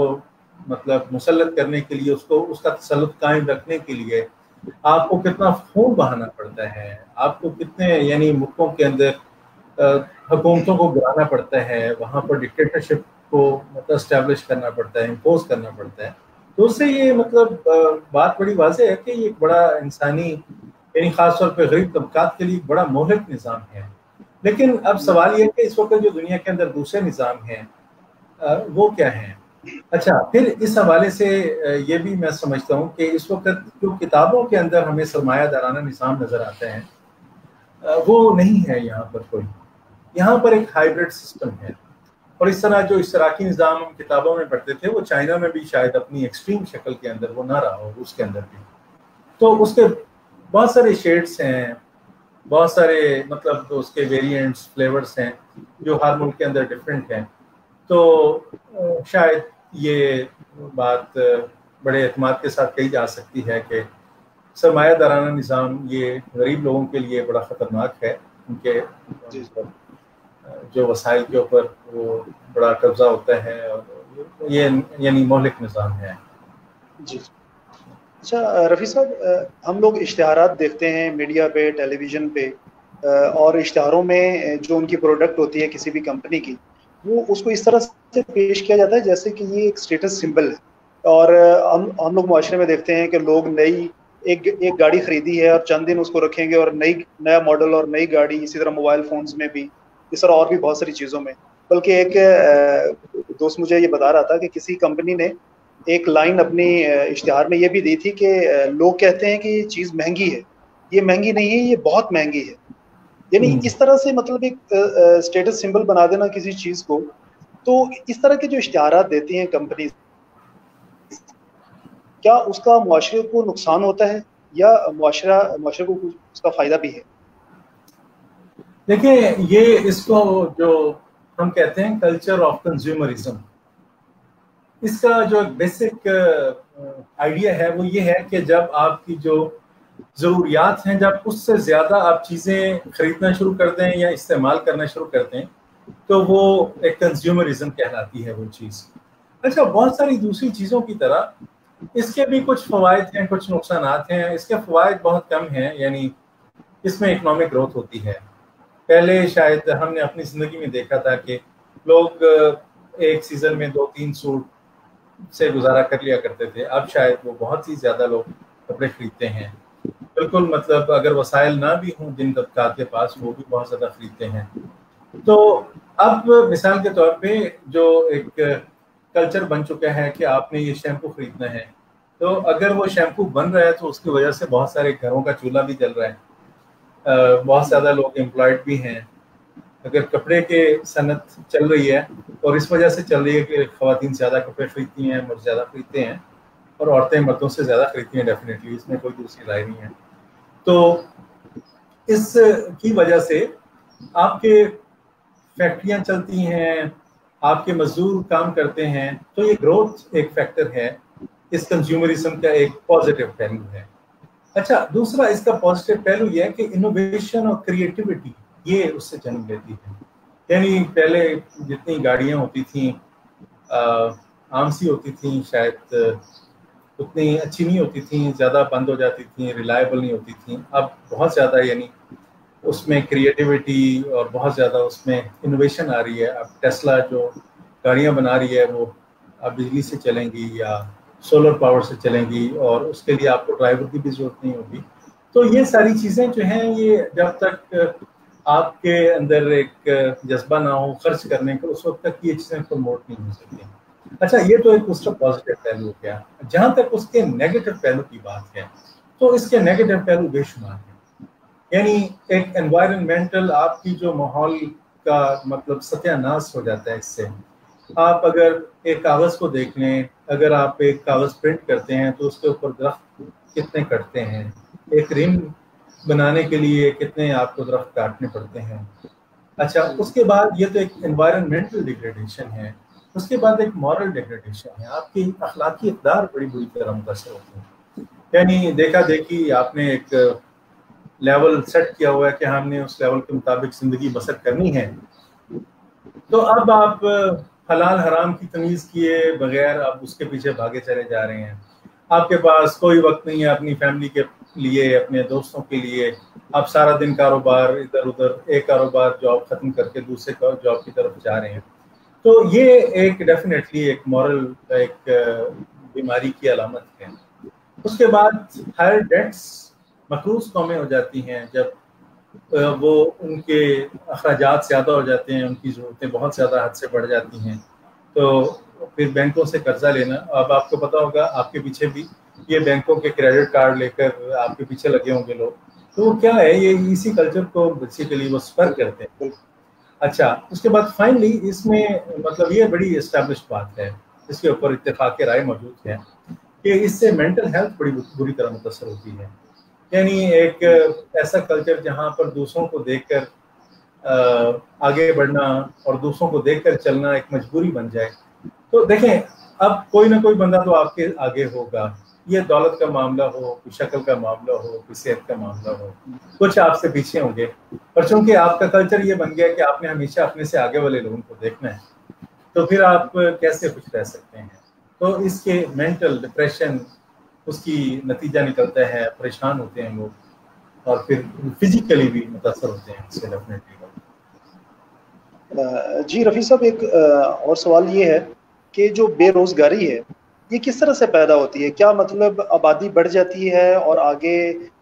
مطلب مسلط کرنے کے لیے، اس کا تسلط قائم رکھنے کے لیے آپ کو کتنا خون بہانا پڑتا ہے، آپ کو کتنے یعنی ملکوں کے اندر حکومتوں کو گرانا پڑتا ہے، وہاں پر ڈکٹیٹرشپ کو مطلب اسٹیبلش کرنا پڑتا ہے، امپوز کرنا پڑتا ہے. تو اس سے یہ مطلب بات بڑی واضح ہے کہ یہ ایک بڑا انسانی یعنی خاص طور پہ غریب طبقات کے لیے بڑا مہلک نظام ہے. لیکن اب سوال یہ ہے کہ اس وقت جو دنیا کے اندر دوسرے نظام ہیں وہ کیا ہیں. اچھا، پھر اس حوالے سے یہ بھی میں سمجھتا ہوں کہ اس وقت جو کتابوں کے اندر ہمیں سرمایہ دارانہ نظام نظر آتا ہے وہ نہیں ہے یہاں پر کوئی. یہاں پر ایک ہائیبرڈ سسٹم ہے، اور اس طرح جو اشتراکی نظام ہم کتابوں میں پڑھتے تھے وہ چائنا میں بھی شاید اپنی ایکسٹریم شکل کے اندر وہ نہ رہا ہو، اس کے اندر بھی تو اس کے بہت سارے شیڈز ہیں، بہت سارے مطلب اس کے ویریئنٹس، فلیورز ہیں جو ہر ملک کے اندر ڈفرینٹ ہیں. تو شاید یہ بات بڑے اعتماد کے ساتھ کہی جا سکتی ہے کہ سرمایہ دارانہ نظام یہ غریب لوگوں کے لیے بڑا خطرناک ہے، ان کے جو وسائل کے اوپر وہ بڑا قبضہ ہوتا ہے، اور یہ یعنی مہلک نظام ہے. جی اچھا رفیع صاحب، ہم لوگ اشتہارات دیکھتے ہیں میڈیا پہ، ٹیلی ویژن پہ، اور اشتہاروں میں جو ان کی پروڈکٹ ہوتی ہے کسی بھی کمپنی کی، وہ اس کو اس طرح سے پیش کیا جاتا ہے جیسے کہ یہ ایک اسٹیٹس سمبل ہے. اور ہم لوگ معاشرے میں دیکھتے ہیں کہ لوگ نئی ایک گاڑی خریدی ہے اور چند دن اس کو رکھیں گے اور نیا ماڈل اور نئی گاڑی، اسی طرح موبائل فونز میں بھی، اس طرح اور بھی بہت ساری چیزوں میں. بلکہ ایک دوست مجھے یہ بتا رہا تھا کہ کسی کمپنی نے ایک لائن اپنی اشتہار میں یہ بھی دی تھی کہ لوگ کہتے ہیں کہ یہ چیز مہنگی ہے، یہ مہنگی نہیں ہے، یہ بہت مہنگی ہے. یعنی اس طرح سے مطلب ایک اسٹیٹس سمبل بنا دینا کسی چیز کو. تو اس طرح کے جو اشتہارات دیتی ہیں کمپنیز، کیا اس کا معاشرے کو نقصان ہوتا ہے یا معاشرے کو اس کا فائدہ بھی ہے؟ دیکھیں، یہ اس کو جو ہم کہتے ہیں کلچر آف کنزیومرزم، اس کا جو بیسک آئیڈیا ہے وہ یہ ہے کہ جب آپ کی جو ضروریات ہیں، جب اس سے زیادہ آپ چیزیں خریدنا شروع کر دیں یا استعمال کرنا شروع کر دیں تو وہ ایک کنزیومرزم کہلاتی ہے وہ چیز. اچھا، بہت ساری دوسری چیزوں کی طرح اس کے بھی کچھ فوائد ہیں، کچھ نقصانات ہیں. اس کے فوائد بہت کم ہیں، یعنی اس میں اکنامک گروتھ ہوتی ہے. پہلے شاید ہم نے اپنی زندگی میں دیکھا تھا کہ لوگ ایک سیزن میں 2-3 سوٹ سے گزارا کر لیا کرتے تھے. اب شاید وہ بہت ہی زیادہ لوگ کپڑے خریدتے ہیں. بالکل، مطلب اگر وسائل نہ بھی ہوں جن طبقات کے پاس، وہ بھی بہت زیادہ خریدتے ہیں. تو اب مثال کے طور پہ جو ایک کلچر بن چکا ہے کہ آپ نے یہ شیمپو خریدنا ہے، تو اگر وہ شیمپو بن رہا ہے تو اس کی وجہ سے بہت سارے گھروں کا چولہا بھی جل رہا ہے، بہت زیادہ لوگ امپلائڈ بھی ہیں. اگر کپڑے کے صنعت چل رہی ہے اور اس وجہ سے چل رہی ہے کہ خواتین زیادہ کپڑے خریدتی ہیں، مرد زیادہ خریدتے ہیں، اور عورتیں مردوں سے زیادہ خریدتی ہیں، ڈیفینیٹلی اس میں کوئی دوسری رائے نہیں ہے. تو اس کی وجہ سے آپ کے فیکٹریاں چلتی ہیں، آپ کے مزدور کام کرتے ہیں، تو یہ گروتھ ایک فیکٹر ہے. اس کنزیومرزم کا ایک پازیٹیو پہلو ہے. اچھا، دوسرا اس کا پازیٹیو پہلو یہ ہے کہ انوویشن اور کریٹیوٹی یہ اس سے جنم لیتی ہے. یعنی پہلے جتنی گاڑیاں ہوتی تھیں عام سی ہوتی تھیں، شاید اتنی اچھی نہیں ہوتی تھیں، زیادہ بند ہو جاتی تھیں، ریلائبل نہیں ہوتی تھیں. اب بہت زیادہ یعنی اس میں کریٹیوٹی اور بہت زیادہ اس میں انوویشن آ رہی ہے. اب ٹیسلا جو گاڑیاں بنا رہی ہے وہ اب بجلی سے چلیں گی یا سولر پاور سے چلیں گی، اور اس کے لیے آپ کو ڈرائیور کی بھی ضرورت نہیں ہوگی. تو یہ ساری چیزیں جو ہیں، یہ جب تک آپ کے اندر ایک جذبہ نہ ہو خرچ کرنے کا، اس وقت تک یہ چیزیں پروموٹ نہیں ہو سکتی. اچھا، یہ تو ایک اس کا پازیٹیو پہلو ہو گیا. جہاں تک اس کے نیگیٹو پہلو کی بات ہے تو اس کے نیگیٹو پہلو بے شمار ہیں. یعنی ایک انوائرمنٹل، آپ کی جو ماحول کا مطلب ستیہ ناش ہو جاتا ہے اس سے. آپ اگر ایک کاغذ کو دیکھ لیں، اگر آپ ایک کاغذ پرنٹ کرتے ہیں تو اس کے اوپر درخت کتنے کٹتے ہیں، ایک ریم بنانے کے لیے کتنے آپ کو درخت کاٹنے پڑتے ہیں. اچھا، اس کے بعد یہ تو ایک انوائرمنٹل ڈیگریڈیشن ہے. اس کے بعد ایک مورل ڈیگریڈیشن ہے، آپ کی اخلاقی اقدار بڑی بری طرح متاثر ہوتی ہیں. یعنی دیکھا دیکھی آپ نے ایک لیول سیٹ کیا ہوا ہے کہ ہم نے اس لیول کے مطابق زندگی بسر کرنی ہے، تو اب آپ حلال حرام کی تمیز کیے بغیر اب اس کے پیچھے بھاگے چلے جا رہے ہیں. آپ کے پاس کوئی وقت نہیں ہے اپنی فیملی کے لیے، اپنے دوستوں کے لیے. آپ سارا دن کاروبار ادھر ادھر، ایک کاروبار جاب ختم کر کے دوسرے جاب کی طرف جا رہے ہیں. تو یہ ایک ڈیفینیٹلی ایک مورل ایک بیماری کی علامت ہے. اس کے بعد ہائر ڈیٹس مقروض قومیں ہو جاتی ہیں، جب وہ ان کے اخراجات زیادہ ہو جاتے ہیں، ان کی ضرورتیں بہت زیادہ حد سے بڑھ جاتی ہیں، تو پھر بینکوں سے قرضہ لینا. اب آپ کو پتا ہوگا، آپ کے پیچھے بھی یہ بینکوں کے کریڈٹ کارڈ لے کر آپ کے پیچھے لگے ہوں گے لوگ. تو وہ کیا ہے، یہ اسی کلچر کو بیسیکلی وہ سپر کرتے ہیں. اچھا، اس کے بعد فائنلی اس میں مطلب یہ بڑی اسٹیبلشڈ بات ہے، اس کے اوپر اتفاق رائے موجود ہے کہ اس سے مینٹل ہیلتھ بڑی بری طرح متاثر ہوتی ہے. یعنی ایک ایسا کلچر جہاں پر دوسروں کو دیکھ کر آگے بڑھنا اور دوسروں کو دیکھ کر چلنا ایک مجبوری بن جائے. تو دیکھیں، اب کوئی نہ کوئی بندہ تو آپ کے آگے ہوگا. یہ دولت کا معاملہ ہو، کوئی شکل کا معاملہ ہو، کوئی صحت کا معاملہ ہو، کچھ آپ سے پیچھے ہوں گے. اور چونکہ آپ کا کلچر یہ بن گیا کہ آپ نے ہمیشہ اپنے سے آگے والے لوگوں کو دیکھنا ہے، تو پھر آپ کیسے خوش رہ سکتے ہیں. تو اس کے مینٹل ڈپریشن اس کی نتیجہ نکلتا ہے، پریشان ہوتے ہیں لوگ، اور پھر فزیکلی بھی متاثر ہوتے ہیں اس سے ڈیفینیٹلی. جی رفیع صاحب، ایک اور سوال یہ ہے کہ جو بے روزگاری ہے یہ کس طرح سے پیدا ہوتی ہے؟ کیا مطلب آبادی بڑھ جاتی ہے اور آگے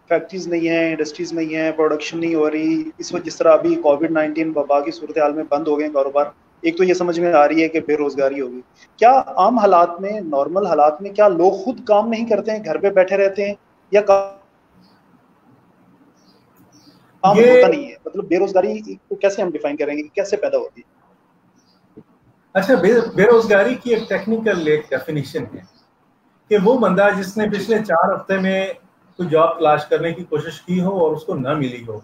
فیکٹریز نہیں ہیں، انڈسٹریز نہیں ہیں، پروڈکشن نہیں ہو رہی، اس وقت جس طرح ابھی کووڈ-19 وبا کی صورتحال میں بند ہو گئے کاروبار، ایک تو یہ سمجھ میں آ رہی ہے کہ بے روزگاری ہوگی، کیا عام حالات میں، نارمل حالات میں، کیا لوگ خود کام نہیں کرتے ہیں، گھر پہ بیٹھے رہتے ہیں، یا کام یہ ہوتا نہیں ہے؟ مطلب بے روزگاری کو کیسے ہم ڈیفائن کریں گے کہ کیسے پیدا ہوتی ہے؟ اچھا، بے روزگاری کی ایک ٹیکنیکل ایک ڈیفینیشن ہے کہ وہ بندہ جس نے پچھلے 4 ہفتے میں کوئی جاب تلاش کرنے کی کوشش کی ہو اور اس کو نہ ملی ہو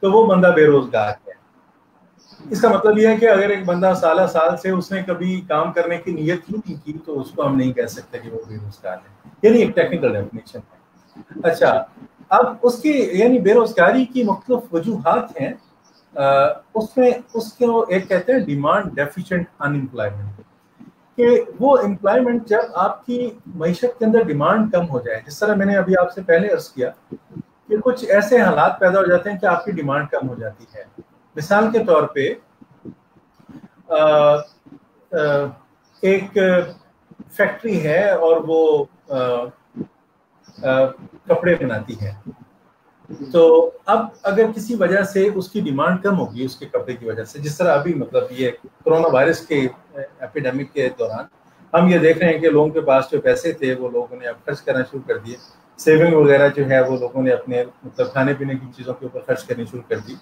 تو وہ بندہ بے روزگار ہے۔ اس کا مطلب یہ ہے کہ اگر ایک بندہ سالہ سال سے اس نے کبھی کام کرنے کی نیت ہی نہیں کی تو اس کو ہم نہیں کہہ سکتے کہ وہ بے روزگار ہے، یعنی ایک ٹیکنیکل ڈیفینیشن ہے۔ اچھا، اب اس کی یعنی بے روزگاری کی مختلف وجوہات ہیں۔ اس کو ایک کہتے ہیں ڈیمانڈ ڈیفیشینٹ ان امپلائمنٹ، کہ وہ امپلائمنٹ جب آپ کی معیشت کے اندر ڈیمانڈ کم ہو جائے، جس طرح میں نے ابھی آپ سے پہلے عرض کیا کہ کچھ ایسے حالات پیدا ہو جاتے ہیں کہ آپ کی ڈیمانڈ کم ہو جاتی ہے۔ مثال کے طور پہ ایک فیکٹری ہے اور وہ کپڑے بناتی ہے، تو اب اگر کسی وجہ سے اس کی ڈیمانڈ کم ہوگی اس کے کپڑے کی وجہ سے، جس طرح ابھی مطلب یہ کرونا وائرس کے ایپیڈیمک کے دوران ہم یہ دیکھ رہے ہیں کہ لوگوں کے پاس جو پیسے تھے وہ لوگوں نے اب خرچ کرنا شروع کر دیے، سیونگ وغیرہ جو ہے وہ لوگوں نے اپنے مطلب کھانے پینے کی چیزوں کے اوپر خرچ کرنی شروع کر دی،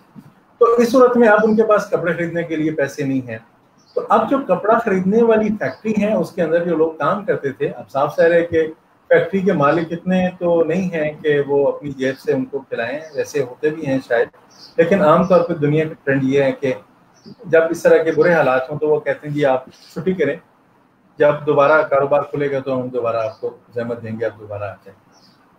تو اس صورت میں اب ان کے پاس کپڑے خریدنے کے لیے پیسے نہیں ہیں۔ تو اب جو کپڑا خریدنے والی فیکٹری ہے اس کے اندر جو لوگ کام کرتے تھے، اب صاف ظاہر ہے کہ فیکٹری کے مالک اتنے تو نہیں ہیں کہ وہ اپنی جیب سے ان کو کھلائیں، ویسے ہوتے بھی ہیں شاید، لیکن عام طور پہ دنیا کا ٹرینڈ یہ ہے کہ جب اس طرح کے برے حالات ہوں تو وہ کہتے ہیں جی آپ چھٹی کریں، جب دوبارہ کاروبار کھلے گا تو ہم دوبارہ آپ کو زحمت دیں گے، آپ دوبارہ آ جائیں۔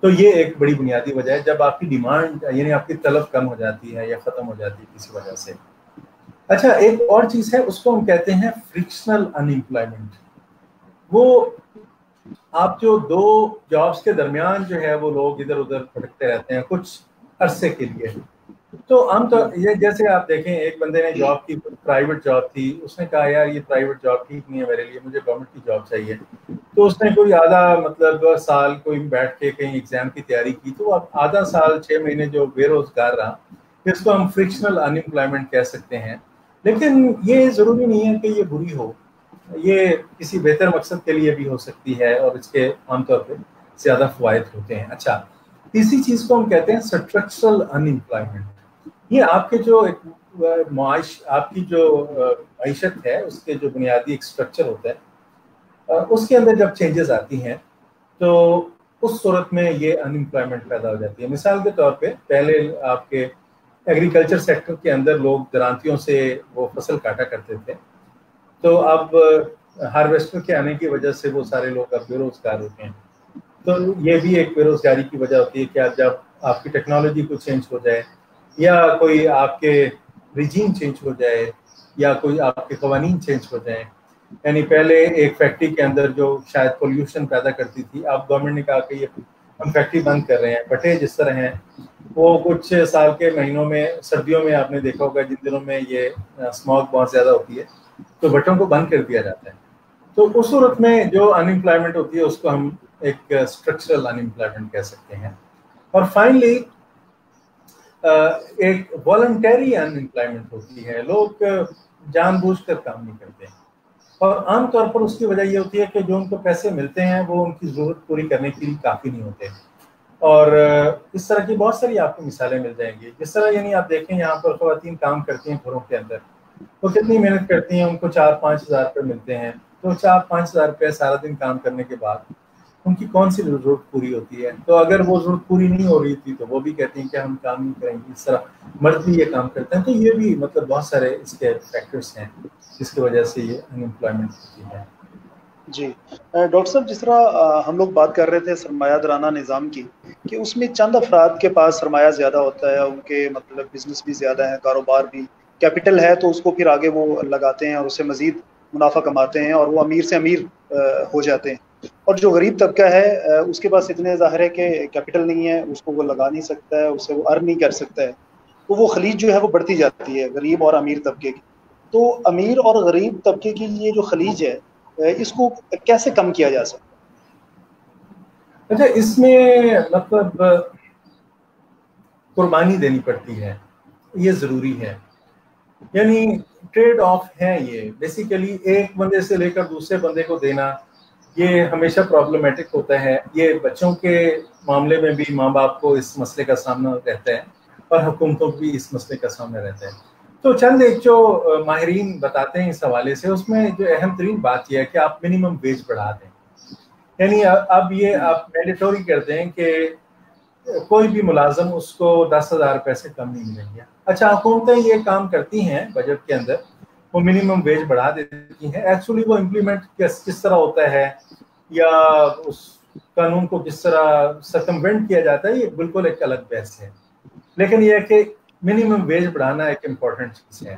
تو یہ ایک بڑی بنیادی وجہ ہے جب آپ کی ڈیمانڈ یعنی آپ کی طلب کم ہو جاتی ہے یا ختم ہو جاتی ہے کسی وجہ سے۔ اچھا، ایک اور چیز ہے، اس کو ہم کہتے ہیں فرکشنل ان امپلائمنٹ۔ وہ آپ جو 2 جابس کے درمیان جو ہے وہ لوگ ادھر ادھر بھٹکتے رہتے ہیں کچھ عرصے کے لیے، تو عام طور یہ جیسے آپ دیکھیں ایک بندے نے جاب کی، پرائیویٹ جاب تھی، اس نے کہا یار یہ پرائیویٹ جاب ٹھیک نہیں ہے میرے لیے، مجھے گورنمنٹ کی جاب چاہیے، تو اس نے کوئی آدھا مطلب سال کوئی بیٹھ کے کہیں ایگزام کی تیاری کی، تو اب آدھا سال 6 مہینے جو بے روزگار رہا، اس کو ہم فرکشنل ان امپلائمنٹ کہہ سکتے ہیں۔ لیکن یہ ضروری نہیں ہے کہ یہ بری ہو، یہ کسی بہتر مقصد کے لیے بھی ہو سکتی ہے اور اس کے عام طور پہ زیادہ فوائد ہوتے ہیں۔ اچھا، تیسری چیز کو ہم کہتے ہیں اسٹرکچرل ان امپلائمنٹ۔ یہ آپ کے جو آپ کی جو معیشت ہے اس کے جو بنیادی ایک اسٹرکچر ہوتا ہے، اس کے اندر جب چینجز آتی ہیں تو اس صورت میں یہ ان امپلائمنٹ پیدا ہو جاتی ہے۔ مثال کے طور پہ پہلے آپ کے ایگریکلچر سیکٹر کے اندر لوگ درانتیوں سے وہ فصل کاٹا کرتے تھے، تو اب ہارویسٹر کے آنے کی وجہ سے وہ سارے لوگ اب بے روزگار ہوتے ہیں۔ تو یہ بھی ایک بے روزگاری کی وجہ ہوتی ہے کہ جب آپ کی ٹیکنالوجی کو چینج ہو جائے یا کوئی آپ کے ریجیم چینج ہو جائے یا کوئی آپ کے قوانین چینج ہو جائیں، یعنی پہلے ایک فیکٹری کے اندر جو شاید پولوشن پیدا کرتی تھی، اب گورنمنٹ نے کہا کہ یہ ہم فیکٹری بند کر رہے ہیں، بٹے جس طرح ہیں وہ کچھ سال کے مہینوں میں، سردیوں میں آپ نے دیکھا ہوگا جن دنوں میں یہ اسموگ بہت زیادہ ہوتی ہے تو بٹوں کو بند کر دیا جاتا ہے، تو اس صورت میں جو ان امپلائمنٹ ہوتی ہے اس کو ہم ایک اسٹرکچرل ان امپلائمنٹ کہہ سکتے ہیں۔ اور فائنلی ایک والنٹری ان امپلائمنٹ ہوتی ہے، لوگ جان بوجھ کر کام نہیں کرتے ہیں، اور عام طور پر اس کی وجہ یہ ہوتی ہے کہ جو ان کو پیسے ملتے ہیں وہ ان کی ضرورت پوری کرنے کے لیے کافی نہیں ہوتے، اور اس طرح کی بہت ساری آپ کو مثالیں مل جائیں گی۔ جس طرح یعنی آپ دیکھیں یہاں پر خواتین کام کرتی ہیں گھروں کے اندر، وہ کتنی محنت کرتی ہیں، ان کو 4-5 ہزار روپے ملتے ہیں، تو 4-5 ہزار روپے سارا دن کام کرنے کے بعد ان کی کون سی ضرورت پوری ہوتی ہے؟ تو اگر وہ ضرورت پوری نہیں ہو رہی تھی تو وہ بھی کہتی ہیں کہ ہم کام نہیں کریں گے، اس طرح مرد بھی یہ کام کرتے ہیں۔ تو یہ بھی مطلب بہت سارے اس کے فیکٹرز ہیں جس کی وجہ سے یہ ان امپلائمنٹ ہوتی ہے۔ جی ڈاکٹر صاحب، جس طرح ہم لوگ بات کر رہے تھے سرمایہ دارانہ نظام کی، کہ اس میں چند افراد کے پاس سرمایہ زیادہ ہوتا ہے، ان کے مطلب بزنس بھی زیادہ ہیں، کاروبار بھی، کیپٹل ہے، تو اس کو پھر آگے وہ لگاتے ہیں اور اس سے مزید منافع کماتے ہیں اور وہ امیر سے امیر ہو جاتے ہیں، اور جو غریب طبقہ ہے اس کے پاس اتنے ظاہر ہے کہ کیپٹل نہیں ہے، اس کو وہ لگا نہیں سکتا ہے، اسے وہ ارن نہیں کر سکتا ہے، تو وہ خلیج جو ہے وہ بڑھتی جاتی ہے غریب اور امیر طبقے کی۔ تو امیر اور غریب طبقے کی یہ جو خلیج ہے اس کو کیسے کم کیا جا سکتا اچھا اس میں مطلب قربانی دینی پڑتی ہے، یہ ضروری ہے، یعنی ٹریڈ آف ہے یہ بیسیکلی ایک بندے سے لے کر دوسرے بندے کو دینا، یہ ہمیشہ پرابلمٹک ہوتا ہے. یہ بچوں کے معاملے میں بھی ماں باپ کو اس مسئلے کا سامنا رہتا ہے اور حکومتوں کو بھی اس مسئلے کا سامنا رہتا ہے. تو چند ایک جو ماہرین بتاتے ہیں اس حوالے سے، اس میں جو اہم ترین بات یہ ہے کہ آپ منیمم ویج بڑھا دیں. یعنی اب یہ آپ مینڈیٹوری کر دیں کہ کوئی بھی ملازم اس کو 10,000 روپے سے کم نہیں ملیں گے. اچھا حکومتیں یہ کام کرتی ہیں بجٹ کے اندر، وہ منیمم ویج بڑھا دیتی ہیں. ایکچولی وہ امپلیمنٹ کس طرح ہوتا ہے یا اس قانون کو کس طرح سرکموینٹ کیا جاتا ہے، یہ بالکل ایک الگ بحث ہے. لیکن یہ ہے کہ منیمم ویج بڑھانا ایک امپورٹنٹ چیز ہے.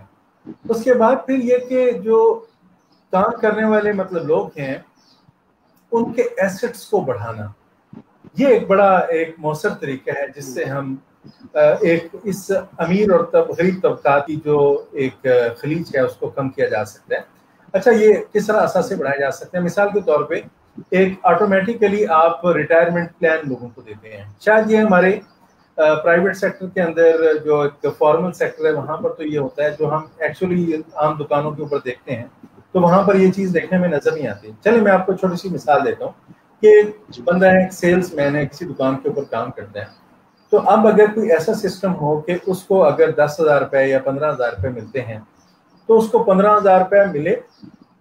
اس کے بعد پھر یہ کہ جو کام کرنے والے مطلب لوگ ہیں ان کے ایسٹس کو بڑھانا، یہ ایک بڑا ایک مؤثر طریقہ ہے جس سے ہم ایک اس امیر اور غریب طبقات کی جو ایک خلیج ہے اس کو کم کیا جا سکتا ہے. اچھا یہ کس طرح اثاثے بڑھائے جا سکتے ہیں؟ مثال کے طور پہ ایک آٹومیٹیکلی آپ ریٹائرمنٹ پلان لوگوں کو دیتے ہیں. شاید یہ ہمارے پرائیویٹ سیکٹر کے اندر جو ایک فارمل سیکٹر ہے وہاں پر تو یہ ہوتا ہے، جو ہم ایکچولی عام دکانوں کے اوپر دیکھتے ہیں تو وہاں پر یہ چیز دیکھنے میں نظر نہیں آتی. چلے میں آپ کو چھوٹی سی مثال دیتا ہوں کہ بندہ ہے ایک سیلس مین ہے، کسی دکان کے اوپر کام کرتا ہے. تو اب اگر کوئی ایسا سسٹم ہو کہ اس کو اگر 10,000 روپے یا 15,000 روپے ملتے ہیں تو اس کو 15,000 روپے ملے،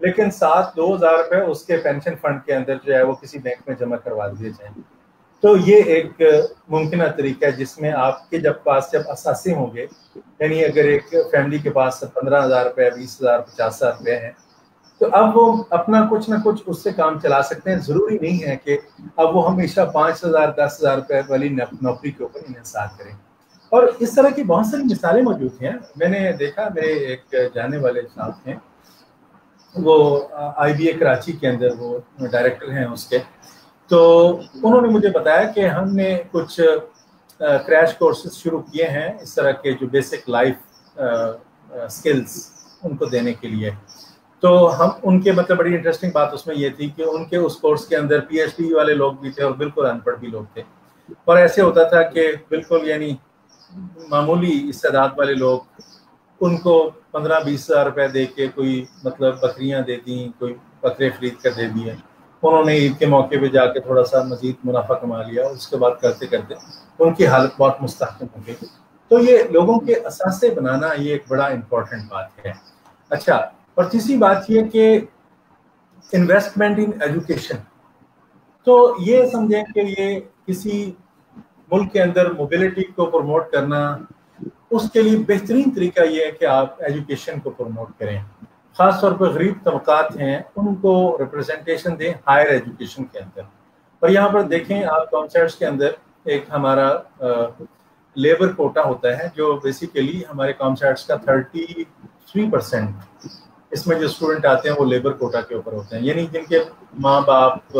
لیکن ساتھ 2,000 روپے اس کے پینشن فنڈ کے اندر جو ہے وہ کسی بینک میں جمع کروا دیے جائیں. تو یہ ایک ممکنہ طریقہ ہے جس میں آپ کے جب اثاثے ہوں گے، یعنی اگر ایک فیملی کے پاس 15,000 روپے 20,000 50,000 روپے ہیں تو اب وہ اپنا کچھ نہ کچھ اس سے کام چلا سکتے ہیں. ضروری نہیں ہے کہ اب وہ ہمیشہ 5,000 10,000 روپے والی نوکری کے اوپر انحصار کریں. اور اس طرح کی بہت ساری مثالیں موجود ہیں. میں نے دیکھا میرے ایک جانے والے صاحب ہیں، وہ آئی بی اے کراچی کے اندر وہ ڈائریکٹر ہیں اس کے. تو انہوں نے مجھے بتایا کہ ہم نے کچھ کریش کورسز شروع کیے ہیں اس طرح کے جو بیسک لائف سکلز ان کو دینے کے لیے. تو ہم ان کے مطلب بڑی انٹرسٹنگ بات اس میں یہ تھی کہ ان کے اس کورس کے اندر پی ایچ ڈی والے لوگ بھی تھے اور بالکل ان پڑھ بھی لوگ تھے. اور ایسے ہوتا تھا کہ بالکل یعنی معمولی استعداد والے لوگ ان کو 15-20,000 روپے دے کے کوئی مطلب بکریاں دے دیں، کوئی بکرے خرید کر دے دیے. انہوں نے عید کے موقع پہ جا کے تھوڑا سا مزید منافع کما لیا، اس کے بعد کرتے کرتے ان کی حالت بہت مستحکم ہو گئی. تو یہ لوگوں کے اثاثے بنانا یہ ایک بڑا امپورٹنٹ بات ہے. اچھا اور تیسری بات یہ کہ انویسٹمنٹ ان ایجوکیشن. تو یہ سمجھیں کہ یہ کسی ملک کے اندر موبلٹی کو پروموٹ کرنا، اس کے لیے بہترین طریقہ یہ ہے کہ آپ ایجوکیشن کو پروموٹ کریں. خاص طور پر غریب طبقات ہیں ان کو ریپرزنٹیشن دیں ہائر ایجوکیشن کے اندر. اور یہاں پر دیکھیں آپ کانسرٹس کے اندر ایک ہمارا لیبر کوٹا ہوتا ہے جو بیسیکلی ہمارے کانسرٹس کا 33% اس میں جو اسٹوڈنٹ آتے ہیں وہ لیبر کوٹا کے اوپر ہوتے ہیں، یعنی جن کے ماں باپ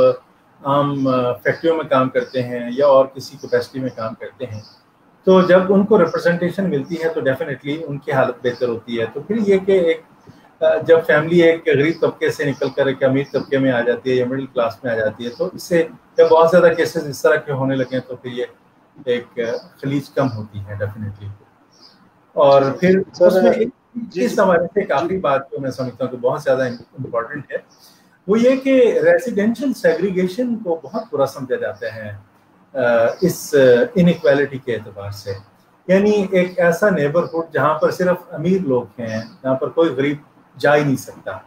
عام فیکٹریوں میں کام کرتے ہیں یا اور کسی کیپیسٹی میں کام کرتے ہیں. تو جب ان کو ریپرزنٹیشن ملتی ہے تو ڈیفینیٹلی ان کی حالت بہتر ہوتی ہے. تو پھر یہ کہ ایک جب فیملی ایک غریب طبقے سے نکل کر ایک امیر طبقے میں آ جاتی ہے یا مڈل کلاس میں آ جاتی ہے تو اس سے جب بہت زیادہ کیسز اس طرح کے ہونے لگے تو پھر یہ ایک خلیج کم ہوتی ہے ڈیفینیٹلی. اور پھر اس میں اس حوالے سے ایک آخری بات جو میں سمجھتا ہوں کہ بہت زیادہ امپورٹنٹ ہے وہ یہ کہ ریزیڈینشل سیگریگیشن کو بہت برا سمجھا جاتا ہے اس انیکویلٹی کے اعتبار سے. یعنی ایک ایسا نیبرہڈ جہاں پر صرف امیر لوگ ہیں، جہاں پر کوئی غریب جا ہی نہیں سکتا.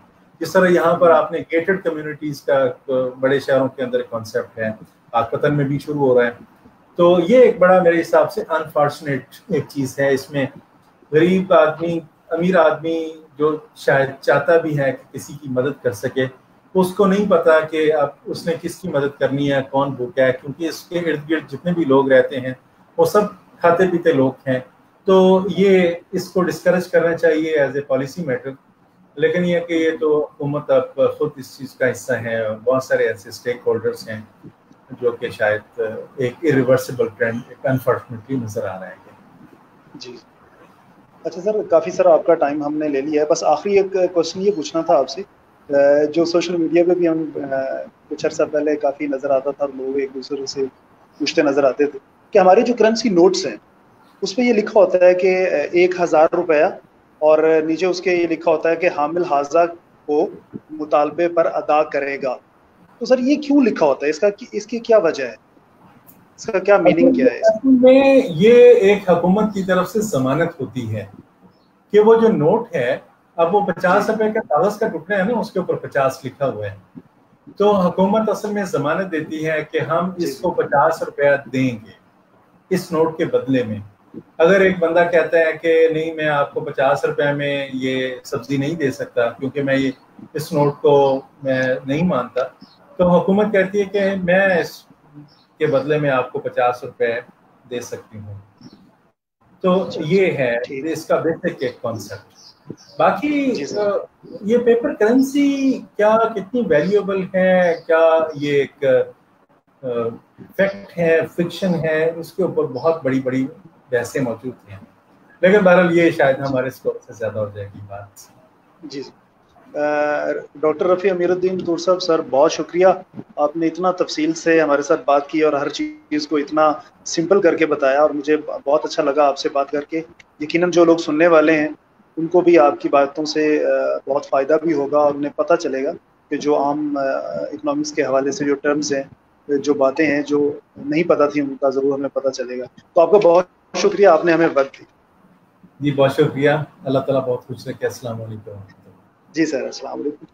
جس طرح یہاں پر آپ نے گیٹڈ کمیونٹیز کا بڑے شہروں کے اندر کانسیپٹ ہے، پاکستان میں بھی شروع ہو رہا ہے. تو یہ ایک بڑا میرے حساب سے انفارچونیٹ ایک چیز ہے. اس میں غریب آدمی امیر آدمی جو شاید چاہتا بھی ہے کہ کسی کی مدد کر سکے، اس کو نہیں پتا کہ اب اس نے کس کی مدد کرنی ہے، کون بھوکا ہے، کیونکہ اس کے ارد گرد جتنے بھی لوگ رہتے ہیں وہ سب کھاتے پیتے لوگ ہیں. تو یہ اس کو ڈسکریج کرنا چاہیے ایز اے پالیسی میٹر. لیکن یہ کہ یہ تو حکومت اب خود اس چیز کا حصہ ہے اور بہت سارے ایسے اسٹیک ہولڈرس ہیں جو کہ شاید ایک ایریورسیبل ٹرینڈ ایک انفارچونیٹلی نظر آ رہا ہے. جی اچھا سر، کافی سر آپ کا ٹائم ہم نے لے لیا ہے. بس آخری ایک کوشچن یہ پوچھنا تھا آپ سے جو سوشل میڈیا پہ بھی ہم کچھ عرصہ پہلے کافی نظر آتا تھا، لوگ ایک دوسرے سے پوچھتے نظر آتے تھے کہ ہمارے جو کرنسی نوٹس ہیں اس پہ یہ لکھا ہوتا ہے کہ 1000 روپیہ، اور نیچے اس کے یہ لکھا ہوتا ہے کہ حامل حاضہ کو مطالبے پر ادا کرے گا. تو سر یہ کیوں لکھا ہوتا ہے؟ اس کی کیا وجہ ہے؟ اس کا کیا میننگ کیا ہے؟ اصل میں یہ ایک حکومت کی طرف سے ضمانت ہوتی ہے کہ وہ جو نوٹ ہے، اب وہ 50 روپے کا کاغذ کا ٹکڑا ہے نا، اس کے اوپر 50 لکھا ہوا ہے، تو حکومت اصل میں ضمانت دیتی ہے کہ ہم اس کو 50 روپیہ دیں گے اس نوٹ کے بدلے میں. اگر ایک بندہ کہتا ہے کہ نہیں میں آپ کو 50 روپے میں یہ سبزی نہیں دے سکتا کیونکہ میں اس نوٹ کو میں نہیں مانتا، تو حکومت کہتی ہے کہ میں اس کے بدلے میں آپ کو 50 روپے دے سکتی ہوں. تو یہ ہے اس کا بیسک ایک کانسیپٹ. باقی یہ پیپر کرنسی کیا کتنی ویلیوبل ہے، کیا یہ ایک فیکٹ ہے، فکشن ہے، اس کے اوپر بہت بڑی بڑی بحثیں موجود ہیں، لیکن بہرحال یہ شاید ہمارے اسکوپ سے زیادہ ہو جائے گی بات. جی ڈاکٹر رفیع امیر الدین طور صاحب، سر بہت شکریہ، آپ نے اتنا تفصیل سے ہمارے ساتھ بات کی اور ہر چیز کو اتنا سمپل کر کے بتایا، اور مجھے بہت اچھا لگا آپ سے بات کر کے. یقیناً جو لوگ سننے والے ہیں ان کو بھی آپ کی باتوں سے بہت فائدہ بھی ہوگا، اور انہیں پتہ چلے گا کہ جو عام اکنامکس کے حوالے سے جو ٹرمز ہیں، جو باتیں ہیں جو نہیں پتہ تھی، ان کا ضرور ہمیں پتہ چلے گا. تو آپ کا بہت شکریہ، آپ نے ہمیں وقت دی. جی بہت شکریہ، اللہ تعالیٰ بہت خوش رکھے. السلام علیکم. جی سر، السلام علیکم.